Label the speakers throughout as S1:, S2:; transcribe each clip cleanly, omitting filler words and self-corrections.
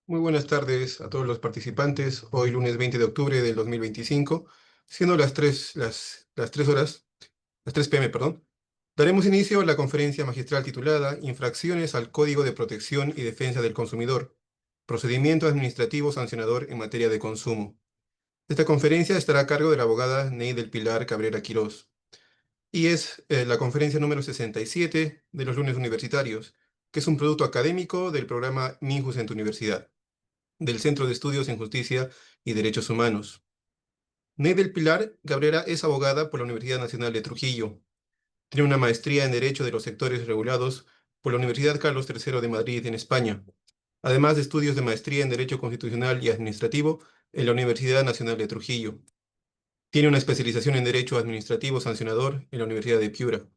S1: Muy buenas tardes a todos los participantes. Hoy lunes 20 de octubre del 2025, siendo las 3 horas, las 3 p.m., perdón. Daremos inicio a la conferencia magistral titulada Infracciones al Código de Protección y Defensa del Consumidor, Procedimiento Administrativo Sancionador en materia de consumo. Esta conferencia estará a cargo de la abogada Ney del Pilar Cabrera Quirós y es la conferencia número 67 de los lunes universitarios, que es un producto académico del programa Minjus en tu universidad, del Centro de Estudios en Justicia y Derechos Humanos. Ney del Pilar Cabrera es abogada por la Universidad Nacional de Trujillo. Tiene una maestría en Derecho de los Sectores Regulados por la Universidad Carlos III de Madrid, en España, además de estudios de maestría en Derecho Constitucional y Administrativo en la Universidad Nacional de Trujillo. Tiene una especialización en Derecho Administrativo Sancionador en la Universidad de Piura.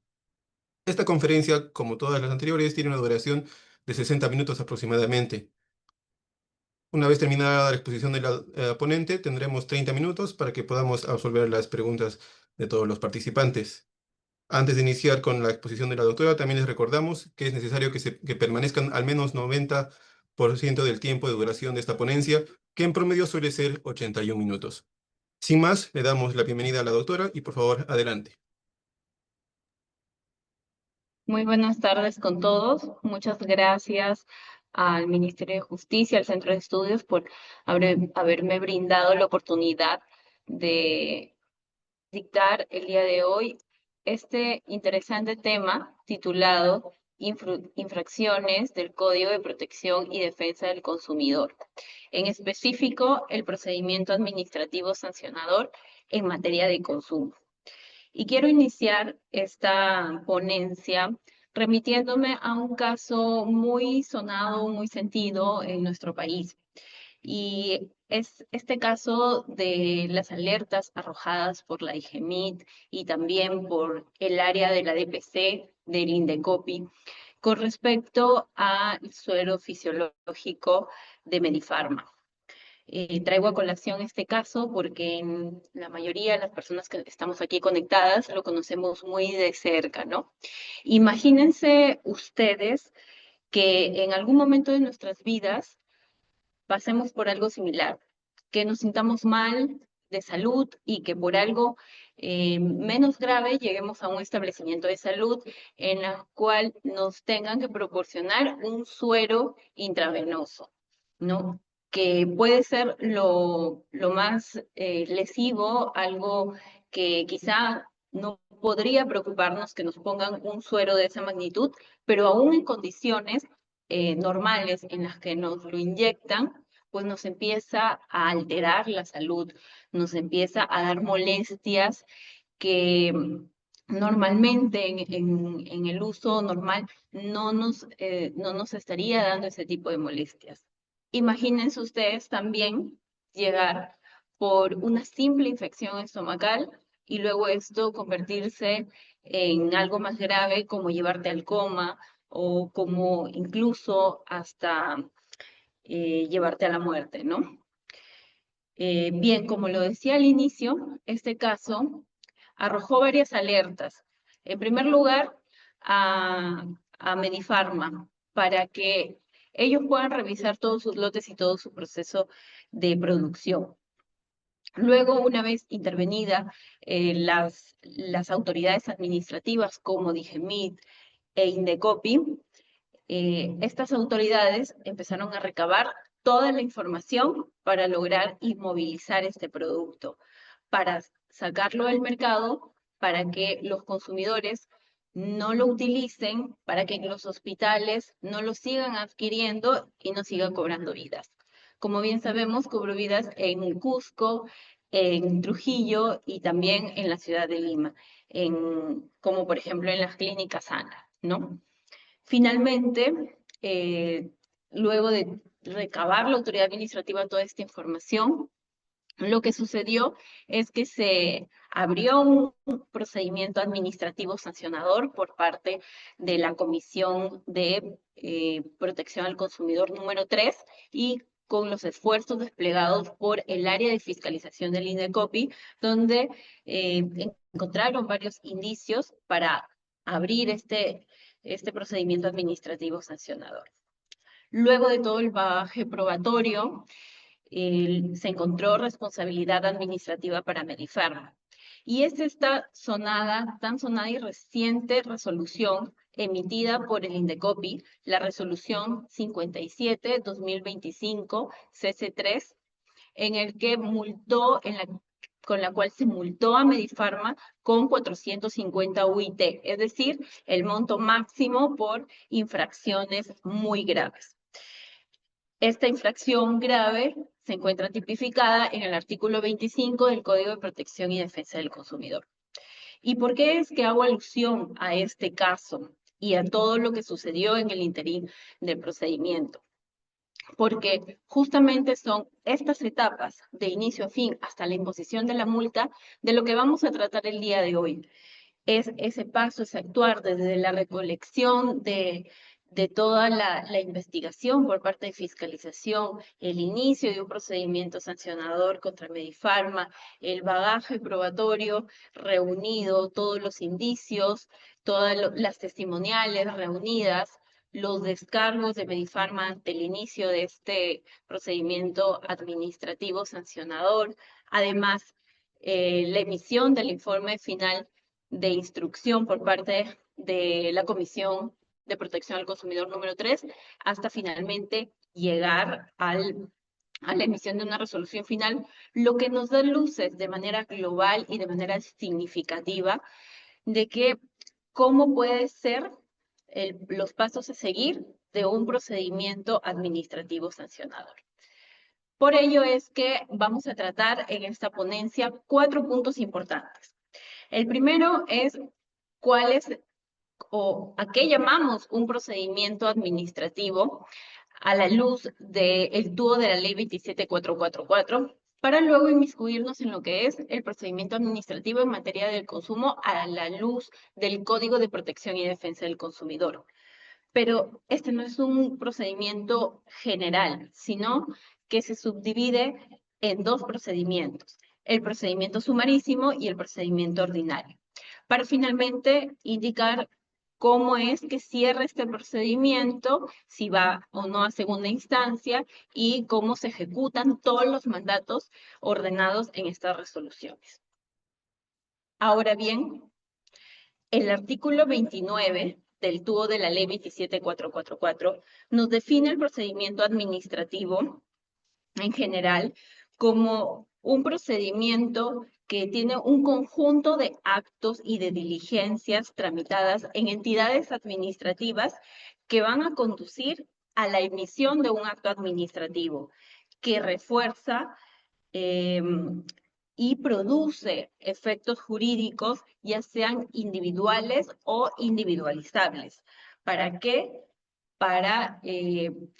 S1: Esta conferencia, como todas las anteriores, tiene una duración de 60 minutos aproximadamente. Una vez terminada la exposición de la ponente, tendremos 30 minutos para que podamos absolver las preguntas de todos los participantes. Antes de iniciar con la exposición de la doctora, también les recordamos que es necesario que permanezcan al menos 90% del tiempo de duración de esta ponencia, que en promedio suele ser 81 minutos. Sin más, le damos la bienvenida a la doctora y por favor, adelante.
S2: Muy buenas tardes con todos. Muchas gracias al Ministerio de Justicia, al Centro de Estudios, por haberme brindado la oportunidad de dictar el día de hoy este interesante tema titulado Infracciones del Código de Protección y Defensa del Consumidor. En específico, el procedimiento administrativo sancionador en materia de consumo. Y quiero iniciar esta ponencia remitiéndome a un caso muy sonado, muy sentido en nuestro país. Y es este caso de las alertas arrojadas por la IGEMIT y también por el área de la DPC, del Indecopi, con respecto al suero fisiológico de Medifarma. Traigo a colación este caso porque en la mayoría de las personas que estamos aquí conectadas lo conocemos muy de cerca, ¿no? Imagínense ustedes que en algún momento de nuestras vidas pasemos por algo similar, que nos sintamos mal de salud y que por algo menos grave lleguemos a un establecimiento de salud en la cual nos tengan que proporcionar un suero intravenoso, ¿no? Que puede ser lo más lesivo, algo que quizá no podría preocuparnos que nos pongan un suero de esa magnitud, pero aún en condiciones normales en las que nos lo inyectan, pues nos empieza a alterar la salud, nos empieza a dar molestias que normalmente en el uso normal no nos estaría dando ese tipo de molestias. Imagínense ustedes también llegar por una simple infección estomacal y luego esto convertirse en algo más grave como llevarte al coma o como incluso hasta llevarte a la muerte, ¿no? Bien, como lo decía al inicio, este caso arrojó varias alertas. En primer lugar, a Medifarma, para que ellos puedan revisar todos sus lotes y todo su proceso de producción. Luego, una vez intervenida las autoridades administrativas como DIGEMIT e Indecopi, estas autoridades empezaron a recabar toda la información para lograr inmovilizar este producto, para sacarlo del mercado, para que los consumidores no lo utilicen, para que los hospitales no lo sigan adquiriendo y no sigan cobrando vidas. Como bien sabemos, cobró vidas en Cusco, en Trujillo y también en la ciudad de Lima, como por ejemplo en las clínicas Ana, ¿no? Finalmente, luego de recabar la autoridad administrativa toda esta información, lo que sucedió es que se abrió un procedimiento administrativo sancionador por parte de la Comisión de Protección al Consumidor número 3 y con los esfuerzos desplegados por el área de fiscalización del INDECOPI, donde encontraron varios indicios para abrir este procedimiento administrativo sancionador. Luego de todo el bagaje probatorio, se encontró responsabilidad administrativa para Medifarma. Y es esta tan sonada y reciente resolución emitida por el INDECOPI, la resolución 57-2025 CC3, con la cual se multó a Medifarma con 450 UIT, es decir, el monto máximo por infracciones muy graves. Esta infracción grave se encuentra tipificada en el artículo 25 del Código de Protección y Defensa del Consumidor. ¿Y por qué es que hago alusión a este caso y a todo lo que sucedió en el interín del procedimiento? Porque justamente son estas etapas de inicio a fin hasta la imposición de la multa de lo que vamos a tratar el día de hoy. Es ese paso, ese actuar desde la recolección de toda la investigación por parte de fiscalización, el inicio de un procedimiento sancionador contra Medifarma, el bagaje probatorio reunido, todos los indicios, todas las testimoniales reunidas, los descargos de Medifarma ante el inicio de este procedimiento administrativo sancionador, además la emisión del informe final de instrucción por parte de la Comisión de Protección al Consumidor número 3, hasta finalmente llegar a la emisión de una resolución final, lo que nos da luces de manera global y de manera significativa de que cómo puede ser los pasos a seguir de un procedimiento administrativo sancionador. Por ello es que vamos a tratar en esta ponencia 4 puntos importantes. El primero es cuál es o a qué llamamos un procedimiento administrativo a la luz del TUO de la Ley 27444, para luego inmiscuirnos en lo que es el procedimiento administrativo en materia del consumo a la luz del Código de Protección y Defensa del Consumidor. Pero este no es un procedimiento general, sino que se subdivide en 2 procedimientos, el procedimiento sumarísimo y el procedimiento ordinario, para finalmente indicar cómo es que cierra este procedimiento, si va o no a segunda instancia y cómo se ejecutan todos los mandatos ordenados en estas resoluciones. Ahora bien, el artículo 29 del TUO de la Ley 27444 nos define el procedimiento administrativo en general como un procedimiento que tiene un conjunto de actos y de diligencias tramitadas en entidades administrativas que van a conducir a la emisión de un acto administrativo que refuerza y produce efectos jurídicos, ya sean individuales o individualizables. ¿Para qué? Para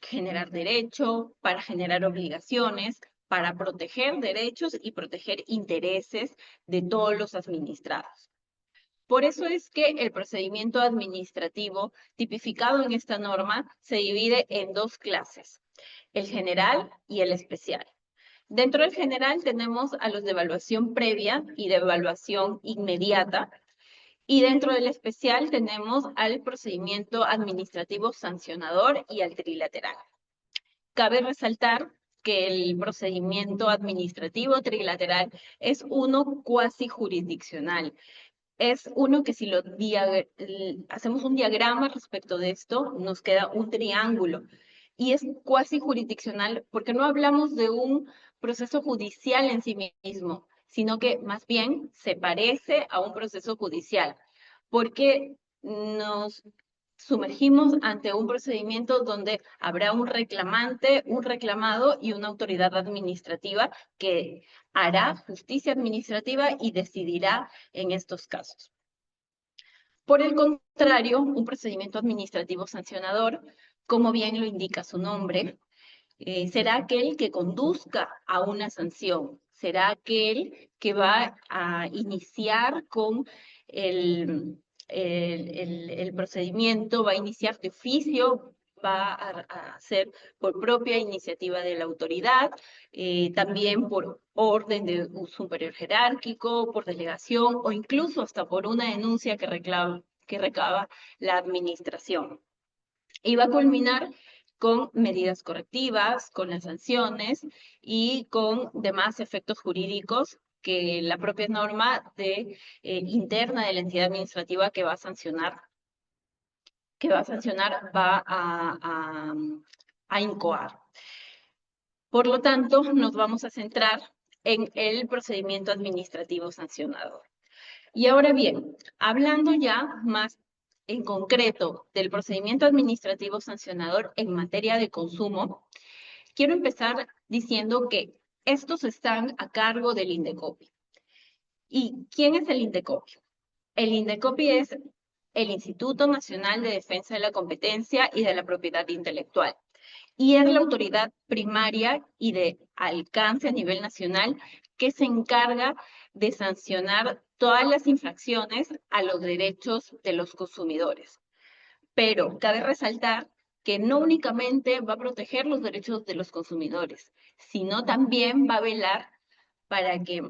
S2: generar derecho, para generar obligaciones, para proteger derechos y proteger intereses de todos los administrados. Por eso es que el procedimiento administrativo tipificado en esta norma se divide en 2 clases, el general y el especial. Dentro del general tenemos a los de evaluación previa y de evaluación inmediata, y dentro del especial tenemos al procedimiento administrativo sancionador y al trilateral. Cabe resaltar que el procedimiento administrativo trilateral es uno cuasi jurisdiccional. Es uno que si hacemos un diagrama respecto de esto, nos queda un triángulo. Y es cuasi jurisdiccional porque no hablamos de un proceso judicial en sí mismo, sino que más bien se parece a un proceso judicial, porque nos sumergimos ante un procedimiento donde habrá un reclamante, un reclamado y una autoridad administrativa que hará justicia administrativa y decidirá en estos casos. Por el contrario, un procedimiento administrativo sancionador, como bien lo indica su nombre, será aquel que conduzca a una sanción, será aquel que va a iniciar con el procedimiento, va a iniciar de oficio, va a hacer por propia iniciativa de la autoridad, también por orden de un superior jerárquico, por delegación o incluso hasta por una denuncia que recaba la administración. Y va a culminar con medidas correctivas, con las sanciones y con demás efectos jurídicos que la propia norma interna de la entidad administrativa que va a sancionar va a incoar. Por lo tanto, nos vamos a centrar en el procedimiento administrativo sancionador. Y ahora bien, hablando ya más en concreto del procedimiento administrativo sancionador en materia de consumo, quiero empezar diciendo que estos están a cargo del INDECOPI. ¿Y quién es el INDECOPI? El INDECOPI es el Instituto Nacional de Defensa de la Competencia y de la Propiedad Intelectual. Y es la autoridad primaria y de alcance a nivel nacional que se encarga de sancionar todas las infracciones a los derechos de los consumidores. Pero cabe resaltar que no únicamente va a proteger los derechos de los consumidores, sino también va a velar para que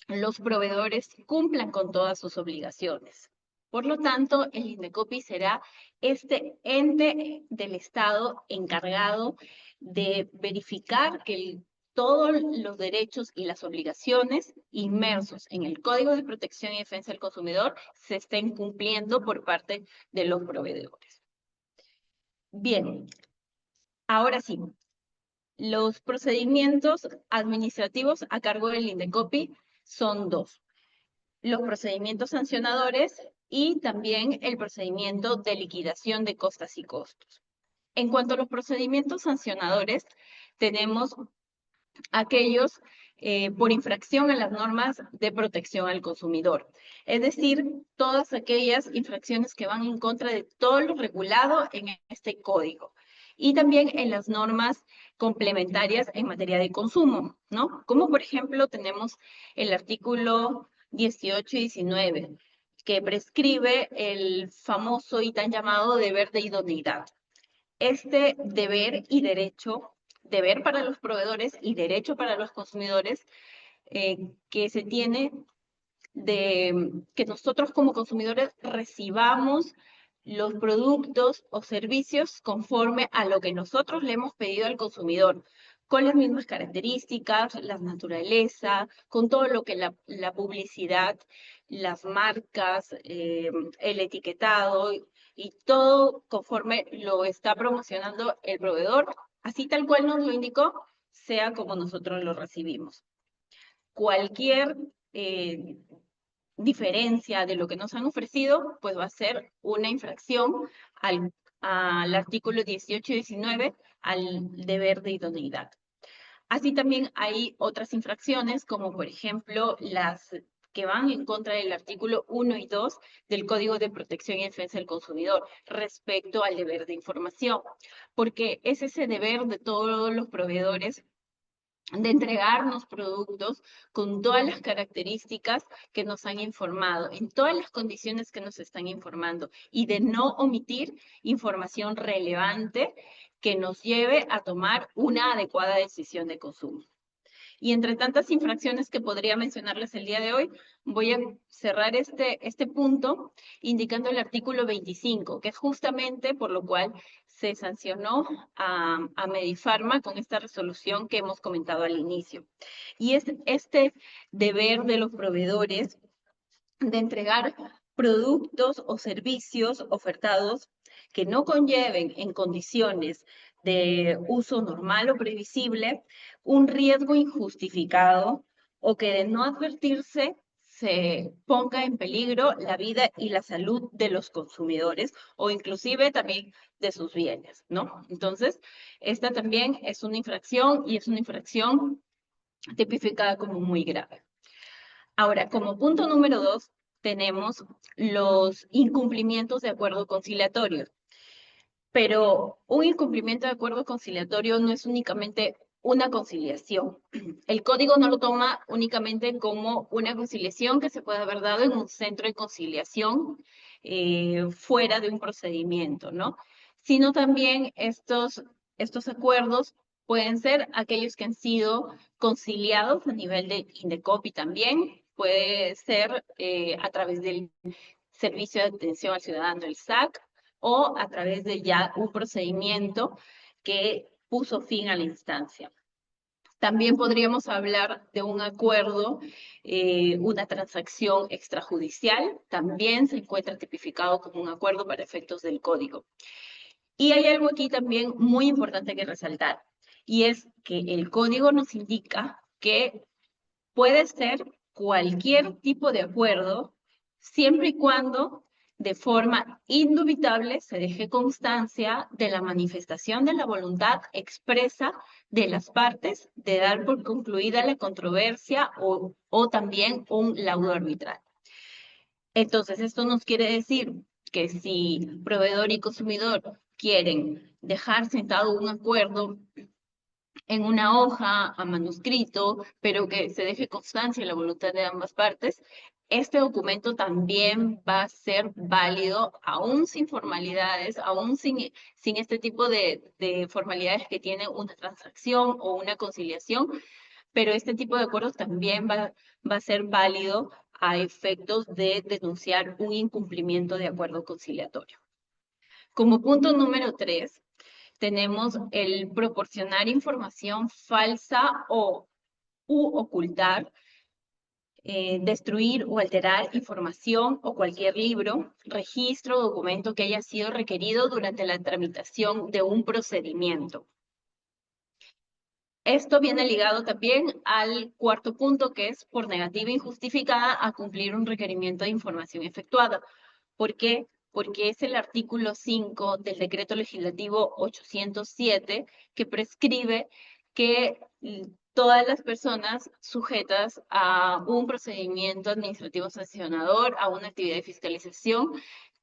S2: los proveedores cumplan con todas sus obligaciones. Por lo tanto, el INDECOPI será este ente del Estado encargado de verificar que todos los derechos y las obligaciones inmersos en el Código de Protección y Defensa del Consumidor se estén cumpliendo por parte de los proveedores. Bien, ahora sí, los procedimientos administrativos a cargo del INDECOPI son dos: los procedimientos sancionadores y también el procedimiento de liquidación de costas y costos. En cuanto a los procedimientos sancionadores, tenemos aquellos por infracción a las normas de protección al consumidor, es decir, todas aquellas infracciones que van en contra de todo lo regulado en este código, y también en las normas complementarias en materia de consumo, ¿no? Como por ejemplo tenemos el artículo 18 y 19, que prescribe el famoso y tan llamado deber de idoneidad. Este deber y derecho, deber para los proveedores y derecho para los consumidores, que se tiene de que nosotros como consumidores recibamos los productos o servicios conforme a lo que nosotros le hemos pedido al consumidor, con las mismas características, la naturaleza, con todo lo que la publicidad, las marcas, el etiquetado y todo conforme lo está promocionando el proveedor, así tal cual nos lo indicó, sea como nosotros lo recibimos. Cualquier diferencia de lo que nos han ofrecido, pues va a ser una infracción al artículo 18 y 19, al deber de idoneidad. Así también hay otras infracciones, como por ejemplo las que van en contra del artículo 1 y 2 del Código de Protección y Defensa del Consumidor respecto al deber de información, porque es ese deber de todos los proveedores de entregarnos productos con todas las características que nos han informado, en todas las condiciones que nos están informando, y de no omitir información relevante que nos lleve a tomar una adecuada decisión de consumo. Y entre tantas infracciones que podría mencionarles el día de hoy, voy a cerrar este punto indicando el artículo 25, que es justamente por lo cual se sancionó a Medifarma con esta resolución que hemos comentado al inicio. Y es este deber de los proveedores de entregar productos o servicios ofertados que no conlleven en condiciones de uso normal o previsible un riesgo injustificado o que de no advertirse se ponga en peligro la vida y la salud de los consumidores o inclusive también de sus bienes, ¿no? Entonces, esta también es una infracción y es una infracción tipificada como muy grave. Ahora, como punto número 2, tenemos los incumplimientos de acuerdo conciliatorio. Pero un incumplimiento de acuerdo conciliatorio no es únicamente una conciliación. El código no lo toma únicamente como una conciliación que se puede haber dado en un centro de conciliación fuera de un procedimiento, ¿no? Sino también estos acuerdos pueden ser aquellos que han sido conciliados a nivel de INDECOPI también, puede ser a través del Servicio de Atención al Ciudadano, el SAC, o a través de ya un procedimiento que puso fin a la instancia. También podríamos hablar de un acuerdo, una transacción extrajudicial, también se encuentra tipificado como un acuerdo para efectos del código. Y hay algo aquí también muy importante que resaltar, y es que el código nos indica que puede ser cualquier tipo de acuerdo, siempre y cuando de forma indubitable se deje constancia de la manifestación de la voluntad expresa de las partes de dar por concluida la controversia o también un laudo arbitral. Entonces, esto nos quiere decir que si proveedor y consumidor quieren dejar sentado un acuerdo en una hoja a manuscrito, pero que se deje constancia de la voluntad de ambas partes, este documento también va a ser válido aún sin formalidades, aún sin este tipo de formalidades que tiene una transacción o una conciliación, pero este tipo de acuerdos también va a ser válido a efectos de denunciar un incumplimiento de acuerdo conciliatorio. Como punto número 3, tenemos el proporcionar información falsa u ocultar, destruir o alterar información o cualquier libro, registro o documento que haya sido requerido durante la tramitación de un procedimiento. Esto viene ligado también al cuarto punto, que es por negativa injustificada a cumplir un requerimiento de información efectuada. ¿Por qué? Porque es el artículo 5 del Decreto Legislativo 807 que prescribe que todas las personas sujetas a un procedimiento administrativo sancionador, a una actividad de fiscalización,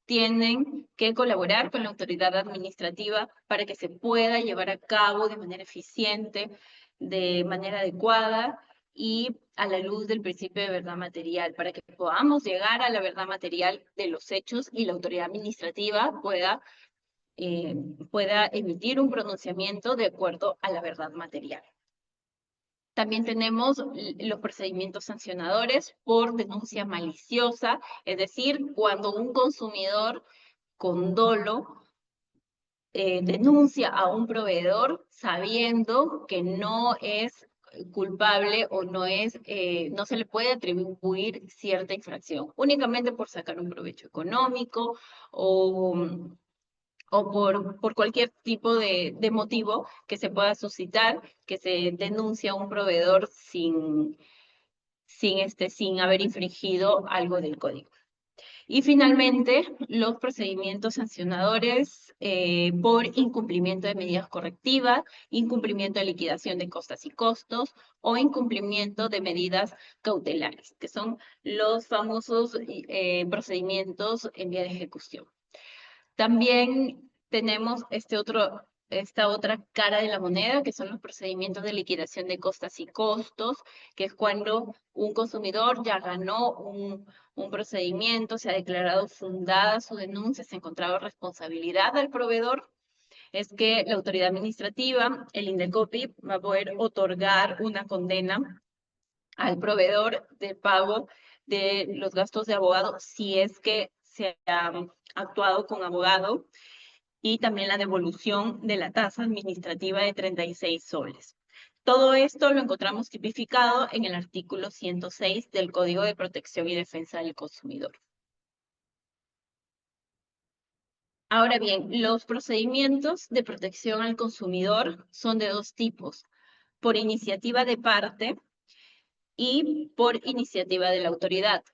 S2: tienen que colaborar con la autoridad administrativa para que se pueda llevar a cabo de manera eficiente, de manera adecuada y a la luz del principio de verdad material, para que podamos llegar a la verdad material de los hechos y la autoridad administrativa pueda emitir un pronunciamiento de acuerdo a la verdad material. También tenemos los procedimientos sancionadores por denuncia maliciosa, es decir, cuando un consumidor con dolo denuncia a un proveedor sabiendo que no es culpable o no se le puede atribuir cierta infracción, únicamente por sacar un provecho económico o por cualquier tipo de motivo que se pueda suscitar, que se denuncie a un proveedor sin haber infringido algo del código. Y finalmente, los procedimientos sancionadores por incumplimiento de medidas correctivas, incumplimiento de liquidación de costas y costos o incumplimiento de medidas cautelares, que son los famosos procedimientos en vía de ejecución. También tenemos esta otra cara de la moneda, que son los procedimientos de liquidación de costas y costos, que es cuando un consumidor ya ganó un procedimiento, se ha declarado fundada su denuncia, se ha encontrado responsabilidad al proveedor, es que la autoridad administrativa, el INDECOPI, va a poder otorgar una condena al proveedor de pago de los gastos de abogado si es que se ha actuado con abogado, y también la devolución de la tasa administrativa de 36 soles. Todo esto lo encontramos tipificado en el artículo 106 del Código de Protección y Defensa del Consumidor. Ahora bien, los procedimientos de protección al consumidor son de dos tipos: por iniciativa de parte y por iniciativa de la autoridad.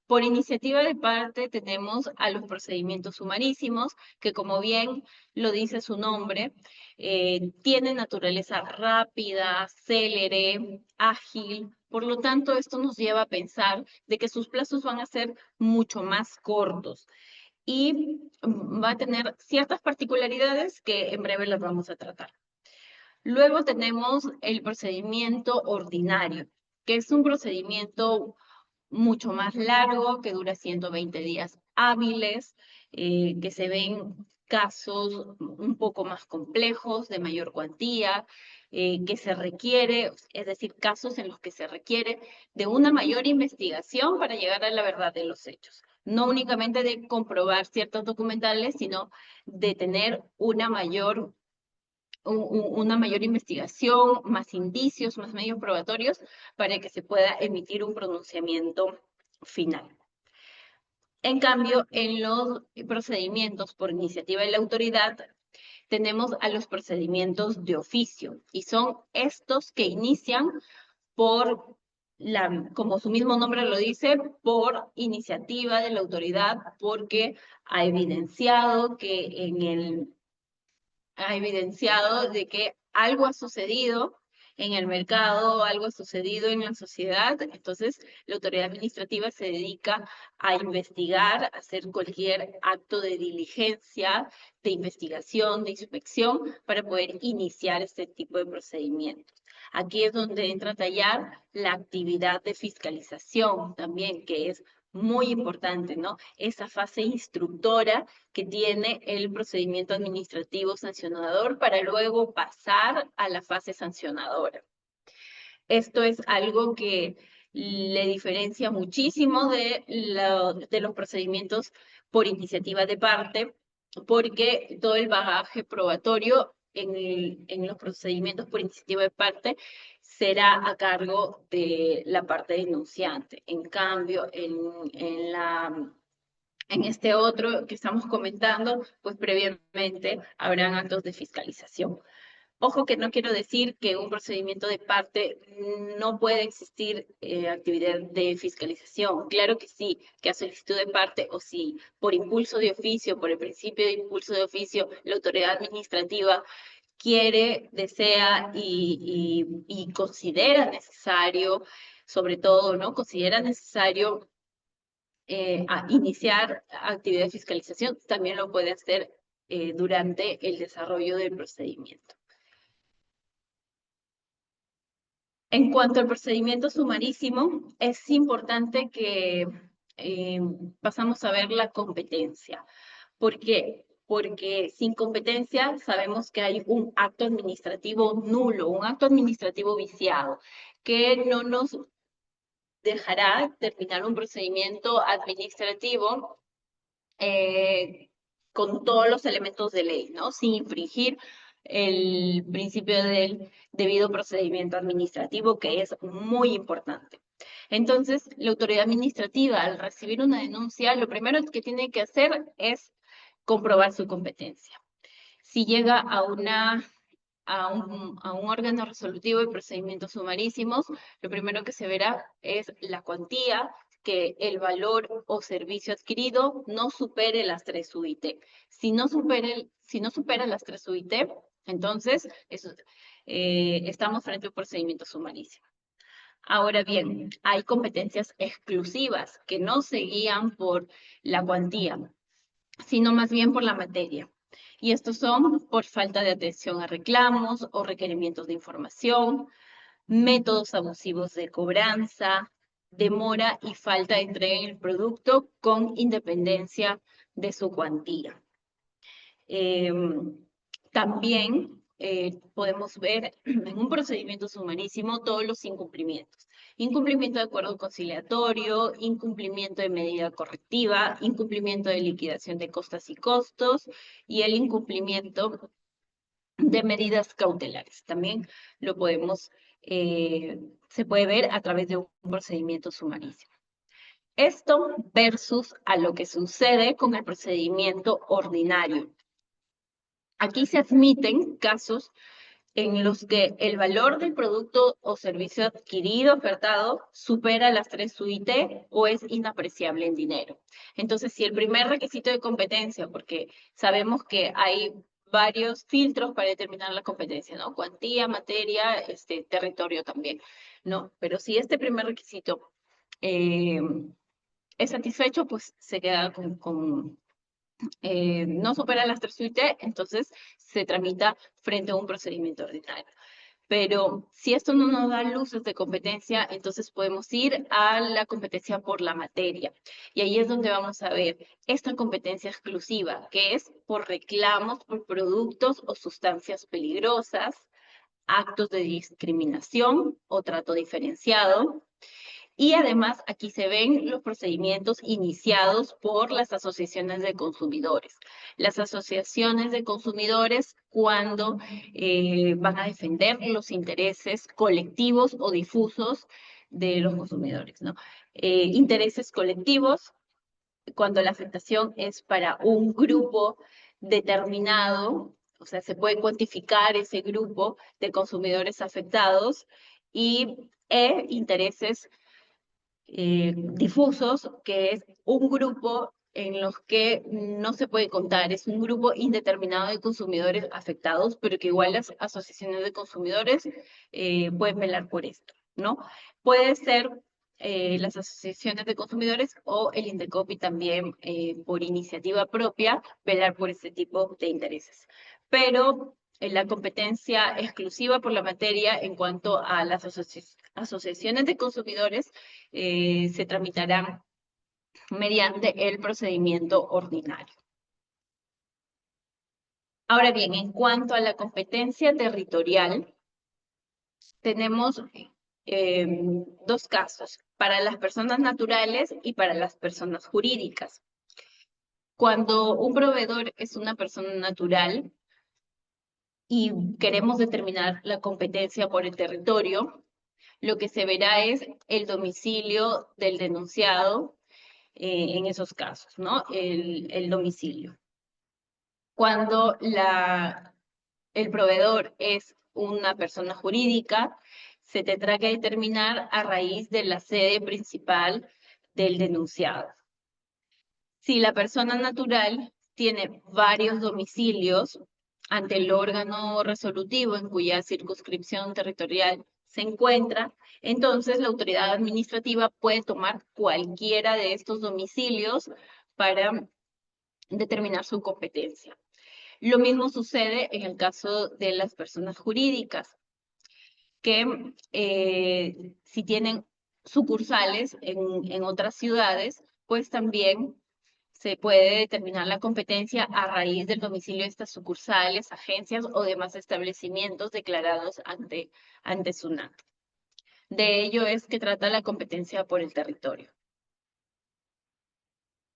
S2: Por iniciativa de parte tenemos a los procedimientos sumarísimos, que como bien lo dice su nombre, tienen naturaleza rápida, célere, ágil. Por lo tanto, esto nos lleva a pensar de que sus plazos van a ser mucho más cortos y va a tener ciertas particularidades que en breve las vamos a tratar. Luego tenemos el procedimiento ordinario, que es un procedimiento mucho más largo, que dura 120 días hábiles, que se ven casos un poco más complejos, de mayor cuantía, que se requiere, es decir, casos en los que se requiere de una mayor investigación para llegar a la verdad de los hechos. No únicamente de comprobar ciertos documentales, sino de tener una mayor una mayor investigación, más indicios, más medios probatorios para que se pueda emitir un pronunciamiento final. En cambio, en los procedimientos por iniciativa de la autoridad, tenemos a los procedimientos de oficio, y son estos que inician por como su mismo nombre lo dice, por iniciativa de la autoridad, porque ha evidenciado de que algo ha sucedido en el mercado, algo ha sucedido en la sociedad. Entonces, la autoridad administrativa se dedica a investigar, a hacer cualquier acto de diligencia, de investigación, de inspección, para poder iniciar este tipo de procedimientos. Aquí es donde entra a tallar la actividad de fiscalización también, que es muy importante, ¿no? Esa fase instructora que tiene el procedimiento administrativo sancionador para luego pasar a la fase sancionadora. Esto es algo que le diferencia muchísimo de los procedimientos por iniciativa de parte, porque todo el bagaje probatorio en los procedimientos por iniciativa de parte será a cargo de la parte denunciante. En cambio, en este otro que estamos comentando, pues previamente habrán actos de fiscalización. Ojo que no quiero decir que un procedimiento de parte no puede existir actividad de fiscalización. Claro que sí, que a solicitud de parte o si por impulso de oficio, por el principio de impulso de oficio, la autoridad administrativa quiere, desea y considera necesario, sobre todo, ¿no? Considera necesario a iniciar actividad de fiscalización, también lo puede hacer durante el desarrollo del procedimiento. En cuanto al procedimiento sumarísimo, es importante que pasamos a ver la competencia. ¿Por qué? Porque sin competencia sabemos que hay un acto administrativo nulo, un acto administrativo viciado, que no nos dejará terminar un procedimiento administrativo con todos los elementos de ley, ¿no? Sin infringir el principio del debido procedimiento administrativo, que es muy importante. Entonces, la autoridad administrativa, al recibir una denuncia, lo primero que tiene que hacer es comprobar su competencia. Si llega a un órgano resolutivo de procedimientos sumarísimos, lo primero que se verá es la cuantía, que el valor o servicio adquirido no supere las 3 UIT. Si no supera las 3 UIT, entonces estamos frente a un procedimiento sumarísimo. Ahora bien, hay competencias exclusivas que no se guían por la cuantía, sino más bien por la materia. Y estos son por falta de atención a reclamos o requerimientos de información, métodos abusivos de cobranza, demora y falta de entrega en el producto con independencia de su cuantía. También podemos ver en un procedimiento sumarísimo todos los incumplimientos. Incumplimiento de acuerdo conciliatorio, incumplimiento de medida correctiva, incumplimiento de liquidación de costas y costos y el incumplimiento de medidas cautelares. También lo podemos, se puede ver a través de un procedimiento sumarísimo. Esto versus a lo que sucede con el procedimiento ordinario. Aquí se admiten casos en los que el valor del producto o servicio adquirido, ofertado, supera las 3 UIT o es inapreciable en dinero. Entonces, si el primer requisito de competencia, porque sabemos que hay varios filtros para determinar la competencia, ¿no? Cuantía, materia, territorio también, ¿no? Pero si este primer requisito es satisfecho, pues se queda no supera las 3 UIT, entonces se tramita frente a un procedimiento ordinario. Pero si esto no nos da luces de competencia, entonces podemos ir a la competencia por la materia. Y ahí es donde vamos a ver esta competencia exclusiva, que es por reclamos por productos o sustancias peligrosas, actos de discriminación o trato diferenciado, Y además aquí se ven los procedimientos iniciados por las asociaciones de consumidores. Las asociaciones de consumidores cuando van a defender los intereses colectivos o difusos de los consumidores, ¿no? Intereses colectivos cuando la afectación es para un grupo determinado, o sea, se puede cuantificar ese grupo de consumidores afectados e intereses difusos, que es un grupo en los que no se puede contar, es un grupo indeterminado de consumidores afectados, pero que igual las asociaciones de consumidores pueden velar por esto, ¿no? Puede ser las asociaciones de consumidores o el Indecopi también por iniciativa propia velar por este tipo de intereses. Pero la competencia exclusiva por la materia en cuanto a las asociaciones de consumidores se tramitarán mediante el procedimiento ordinario. Ahora bien, en cuanto a la competencia territorial, tenemos dos casos, para las personas naturales y para las personas jurídicas. Cuando un proveedor es una persona natural y queremos determinar la competencia por el territorio, lo que se verá es el domicilio del denunciado en esos casos, ¿no? El domicilio. Cuando el proveedor es una persona jurídica, se tendrá que determinar a raíz de la sede principal del denunciado. Si la persona natural tiene varios domicilios ante el órgano resolutivo en cuya circunscripción territorial se encuentra, entonces la autoridad administrativa puede tomar cualquiera de estos domicilios para determinar su competencia. Lo mismo sucede en el caso de las personas jurídicas, que si tienen sucursales en otras ciudades, pues también se puede determinar la competencia a raíz del domicilio de estas sucursales, agencias o demás establecimientos declarados ante SUNAT. De ello es que trata la competencia por el territorio.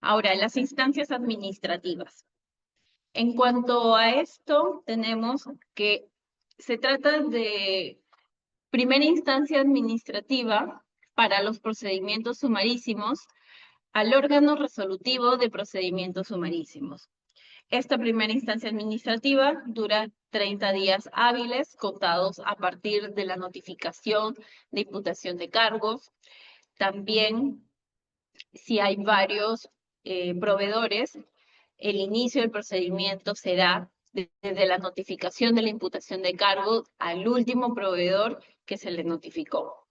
S2: Ahora, las instancias administrativas. En cuanto a esto, tenemos que se trata de primera instancia administrativa para los procedimientos sumarísimos al órgano resolutivo de procedimientos sumarísimos. Esta primera instancia administrativa dura 30 días hábiles contados a partir de la notificación de imputación de cargos. También, si hay varios proveedores, el inicio del procedimiento será desde la notificación de la imputación de cargos al último proveedor que se le notificó.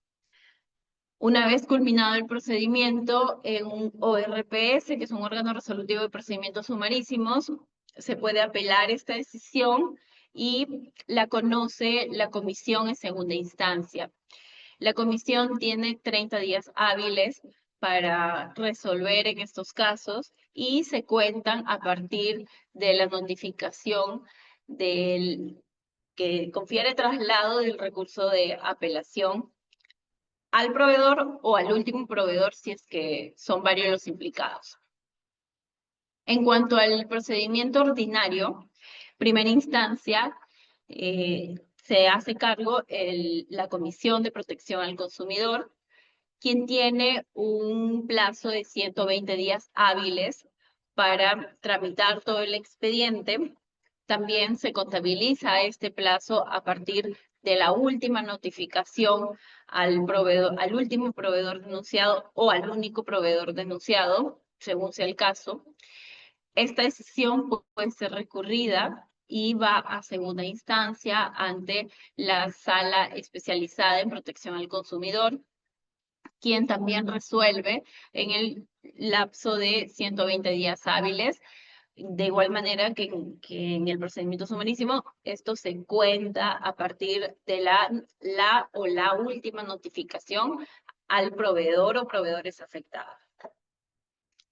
S2: Una vez culminado el procedimiento en un ORPS, que es un órgano resolutivo de procedimientos sumarísimos, se puede apelar esta decisión y la conoce la comisión en segunda instancia. La comisión tiene 30 días hábiles para resolver en estos casos y se cuentan a partir de la notificación que confiere traslado del recurso de apelación al proveedor o al último proveedor si es que son varios los implicados. En cuanto al procedimiento ordinario, primera instancia, se hace cargo la Comisión de Protección al Consumidor, quien tiene un plazo de 120 días hábiles para tramitar todo el expediente. También se contabiliza este plazo a partir de la última notificación al último proveedor denunciado o al único proveedor denunciado, según sea el caso. Esta decisión puede ser recurrida y va a segunda instancia ante la Sala Especializada en Protección al Consumidor, quien también resuelve en el lapso de 120 días hábiles. De igual manera que en el procedimiento sumarísimo, esto se cuenta a partir de la última notificación al proveedor o proveedores afectados.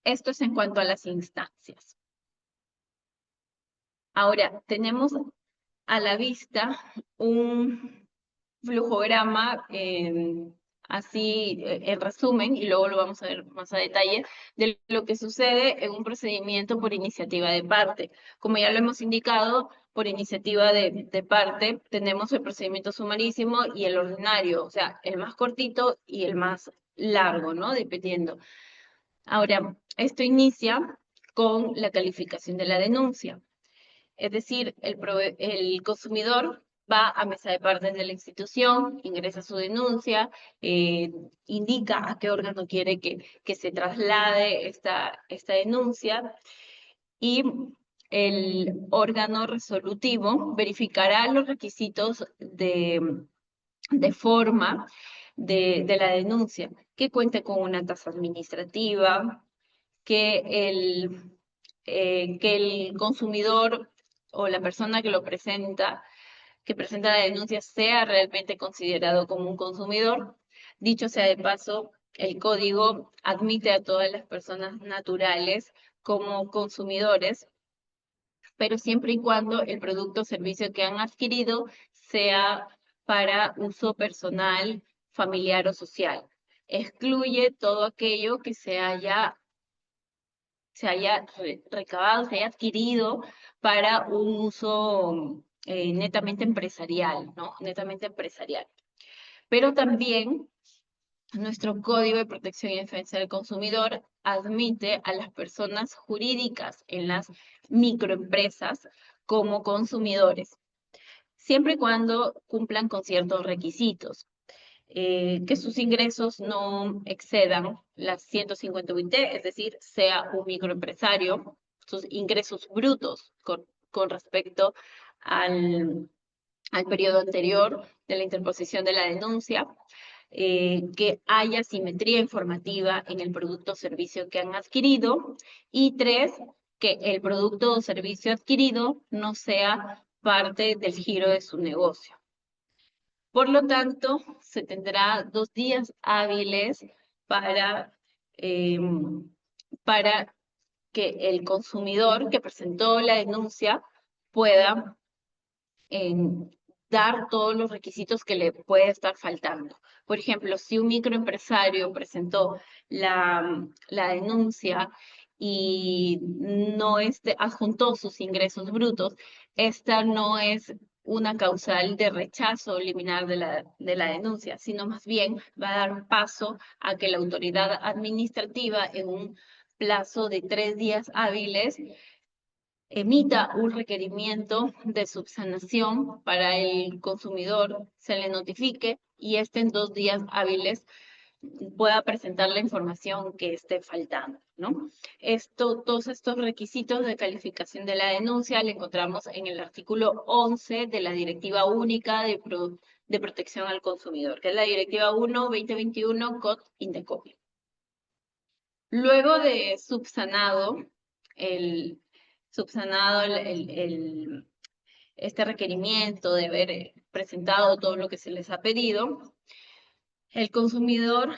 S2: Esto es en cuanto a las instancias. Ahora, tenemos a la vista un flujograma así en resumen, y luego lo vamos a ver más a detalle, de lo que sucede en un procedimiento por iniciativa de parte. Como ya lo hemos indicado, por iniciativa de parte tenemos el procedimiento sumarísimo y el ordinario, o sea, el más cortito y el más largo, ¿no? Dependiendo. Ahora, esto inicia con la calificación de la denuncia. Es decir, el consumidor va a mesa de partes de la institución, ingresa su denuncia, indica a qué órgano quiere que se traslade esta denuncia y el órgano resolutivo verificará los requisitos de forma de la denuncia, que cuente con una tasa administrativa, que el consumidor o la persona que presenta la denuncia sea realmente considerado como un consumidor. Dicho sea de paso, el código admite a todas las personas naturales como consumidores, pero siempre y cuando el producto o servicio que han adquirido sea para uso personal, familiar o social. Excluye todo aquello que se haya recabado, se haya adquirido para un uso netamente empresarial, ¿no? Netamente empresarial. Pero también nuestro Código de Protección y Defensa del Consumidor admite a las personas jurídicas en las microempresas como consumidores, siempre y cuando cumplan con ciertos requisitos. Que sus ingresos no excedan las 150 UIT, es decir, sea un microempresario, sus ingresos brutos con respecto al periodo anterior de la interposición de la denuncia, que haya simetría informativa en el producto o servicio que han adquirido, y 3, que el producto o servicio adquirido no sea parte del giro de su negocio. Por lo tanto, se tendrá 2 días hábiles para, eh, para que el consumidor que presentó la denuncia pueda dar todos los requisitos que le puede estar faltando. Por ejemplo, si un microempresario presentó la denuncia y no adjuntó sus ingresos brutos, esta no es una causal de rechazo liminar de la denuncia, sino más bien va a dar paso a que la autoridad administrativa en un plazo de 3 días hábiles emita un requerimiento de subsanación para el consumidor, se le notifique y en 2 días hábiles pueda presentar la información que esté faltando, ¿no? Todos estos requisitos de calificación de la denuncia le encontramos en el artículo 11 de la Directiva Única de Protección al Consumidor, que es la Directiva 1/2021 COT-INDECOPI. Luego de subsanado este requerimiento de haber presentado todo lo que se les ha pedido, el consumidor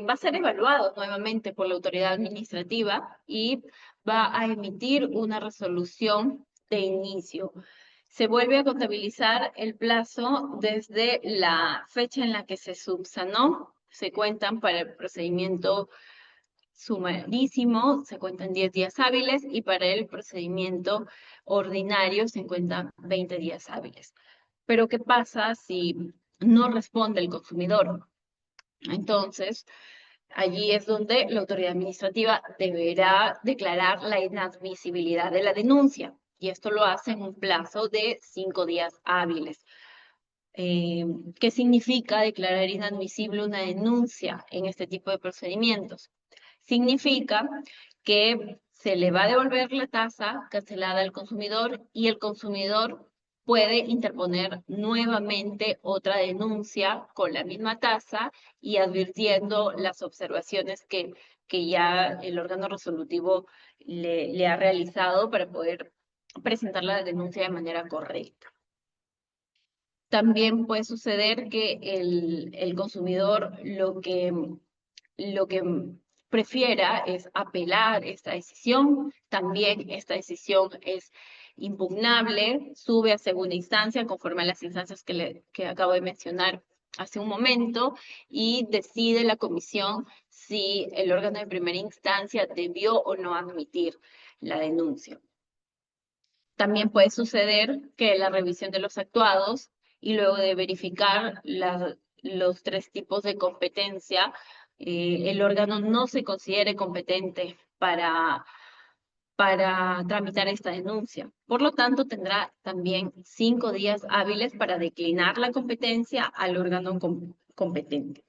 S2: va a ser evaluado nuevamente por la autoridad administrativa y va a emitir una resolución de inicio. Se vuelve a contabilizar el plazo desde la fecha en la que se subsanó. Se cuentan para el procedimiento sumarísimo, se cuentan 10 días hábiles y para el procedimiento ordinario se cuentan 20 días hábiles. Pero ¿qué pasa si no responde el consumidor? Entonces, allí es donde la autoridad administrativa deberá declarar la inadmisibilidad de la denuncia y esto lo hace en un plazo de 5 días hábiles. ¿Qué significa declarar inadmisible una denuncia en este tipo de procedimientos? Significa que se le va a devolver la tasa cancelada al consumidor y el consumidor puede interponer nuevamente otra denuncia con la misma tasa y advirtiendo las observaciones que ya el órgano resolutivo le ha realizado para poder presentar la denuncia de manera correcta. También puede suceder que el consumidor lo que prefiera es apelar esta decisión. También esta decisión es impugnable, sube a segunda instancia conforme a las instancias que acabo de mencionar hace un momento, y decide la comisión si el órgano de primera instancia debió o no admitir la denuncia. También puede suceder que la revisión de los actuados y luego de verificar los tres tipos de competencia, el órgano no se considere competente para tramitar esta denuncia. Por lo tanto, tendrá también 5 días hábiles para declinar la competencia al órgano competente.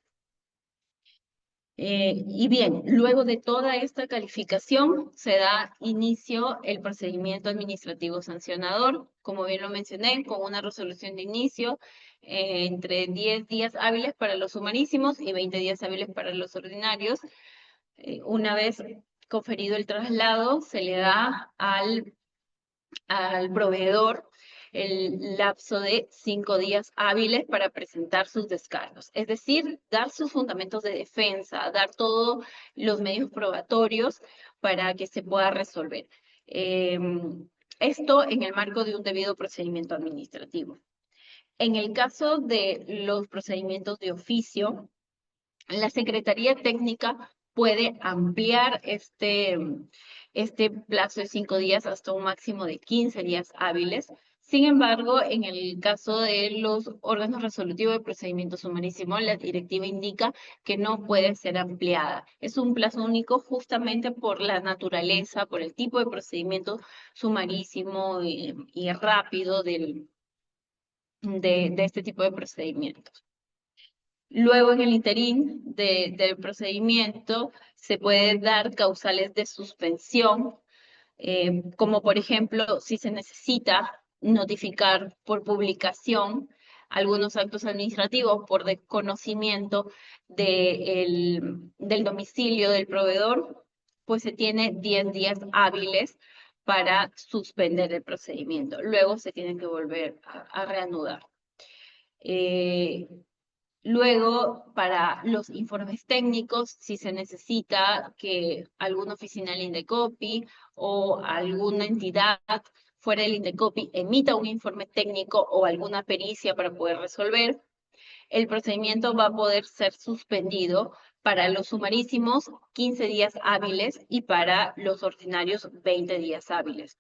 S2: Y bien, luego de toda esta calificación, se da inicio el procedimiento administrativo sancionador, como bien lo mencioné, con una resolución de inicio entre 10 días hábiles para los sumarísimos y 20 días hábiles para los ordinarios. Una vez conferido el traslado, se le da al proveedor el lapso de 5 días hábiles para presentar sus descargos. Es decir, dar sus fundamentos de defensa, dar todos los medios probatorios para que se pueda resolver. Esto en el marco de un debido procedimiento administrativo. En el caso de los procedimientos de oficio, la Secretaría Técnica puede ampliar este plazo de 5 días hasta un máximo de 15 días hábiles. Sin embargo, en el caso de los órganos resolutivos de procedimiento sumarísimo, la directiva indica que no puede ser ampliada. Es un plazo único justamente por la naturaleza, por el tipo de procedimiento sumarísimo y rápido de este tipo de procedimientos. Luego, en el interín del procedimiento, se pueden dar causales de suspensión, como por ejemplo, si se necesita notificar por publicación algunos actos administrativos por desconocimiento del domicilio del proveedor, pues se tiene 10 días hábiles para suspender el procedimiento. Luego se tiene que volver a reanudar. Luego, para los informes técnicos, si se necesita que alguna oficina del Indecopi o alguna entidad fuera del Indecopi emita un informe técnico o alguna pericia para poder resolver, el procedimiento va a poder ser suspendido para los sumarísimos 15 días hábiles y para los ordinarios 20 días hábiles.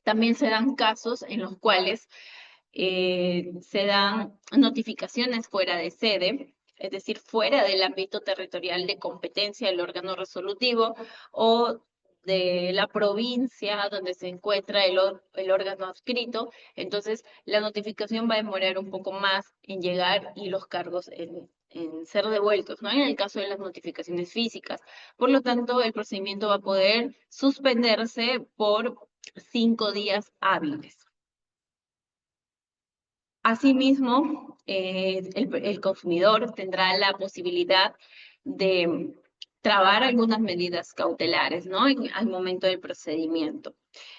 S2: También se dan casos en los cuales se dan notificaciones fuera de sede, es decir, fuera del ámbito territorial de competencia del órgano resolutivo o de la provincia donde se encuentra el órgano adscrito. Entonces, la notificación va a demorar un poco más en llegar y los cargos en ser devueltos, ¿no? En el caso de las notificaciones físicas. Por lo tanto, el procedimiento va a poder suspenderse por 5 días hábiles. Asimismo, el consumidor tendrá la posibilidad de trabar algunas medidas cautelares, ¿no? Al momento del procedimiento.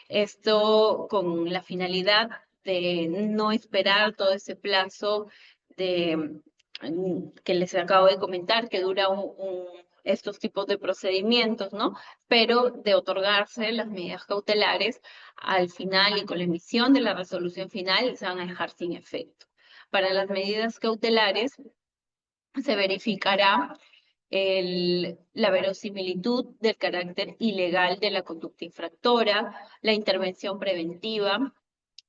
S2: Esto con la finalidad de no esperar todo ese plazo que les acabo de comentar, que dura estos tipos de procedimientos, ¿no? Pero de otorgarse las medidas cautelares al final y con la emisión de la resolución final se van a dejar sin efecto. Para las medidas cautelares se verificará la verosimilitud del carácter ilegal de la conducta infractora, la intervención preventiva,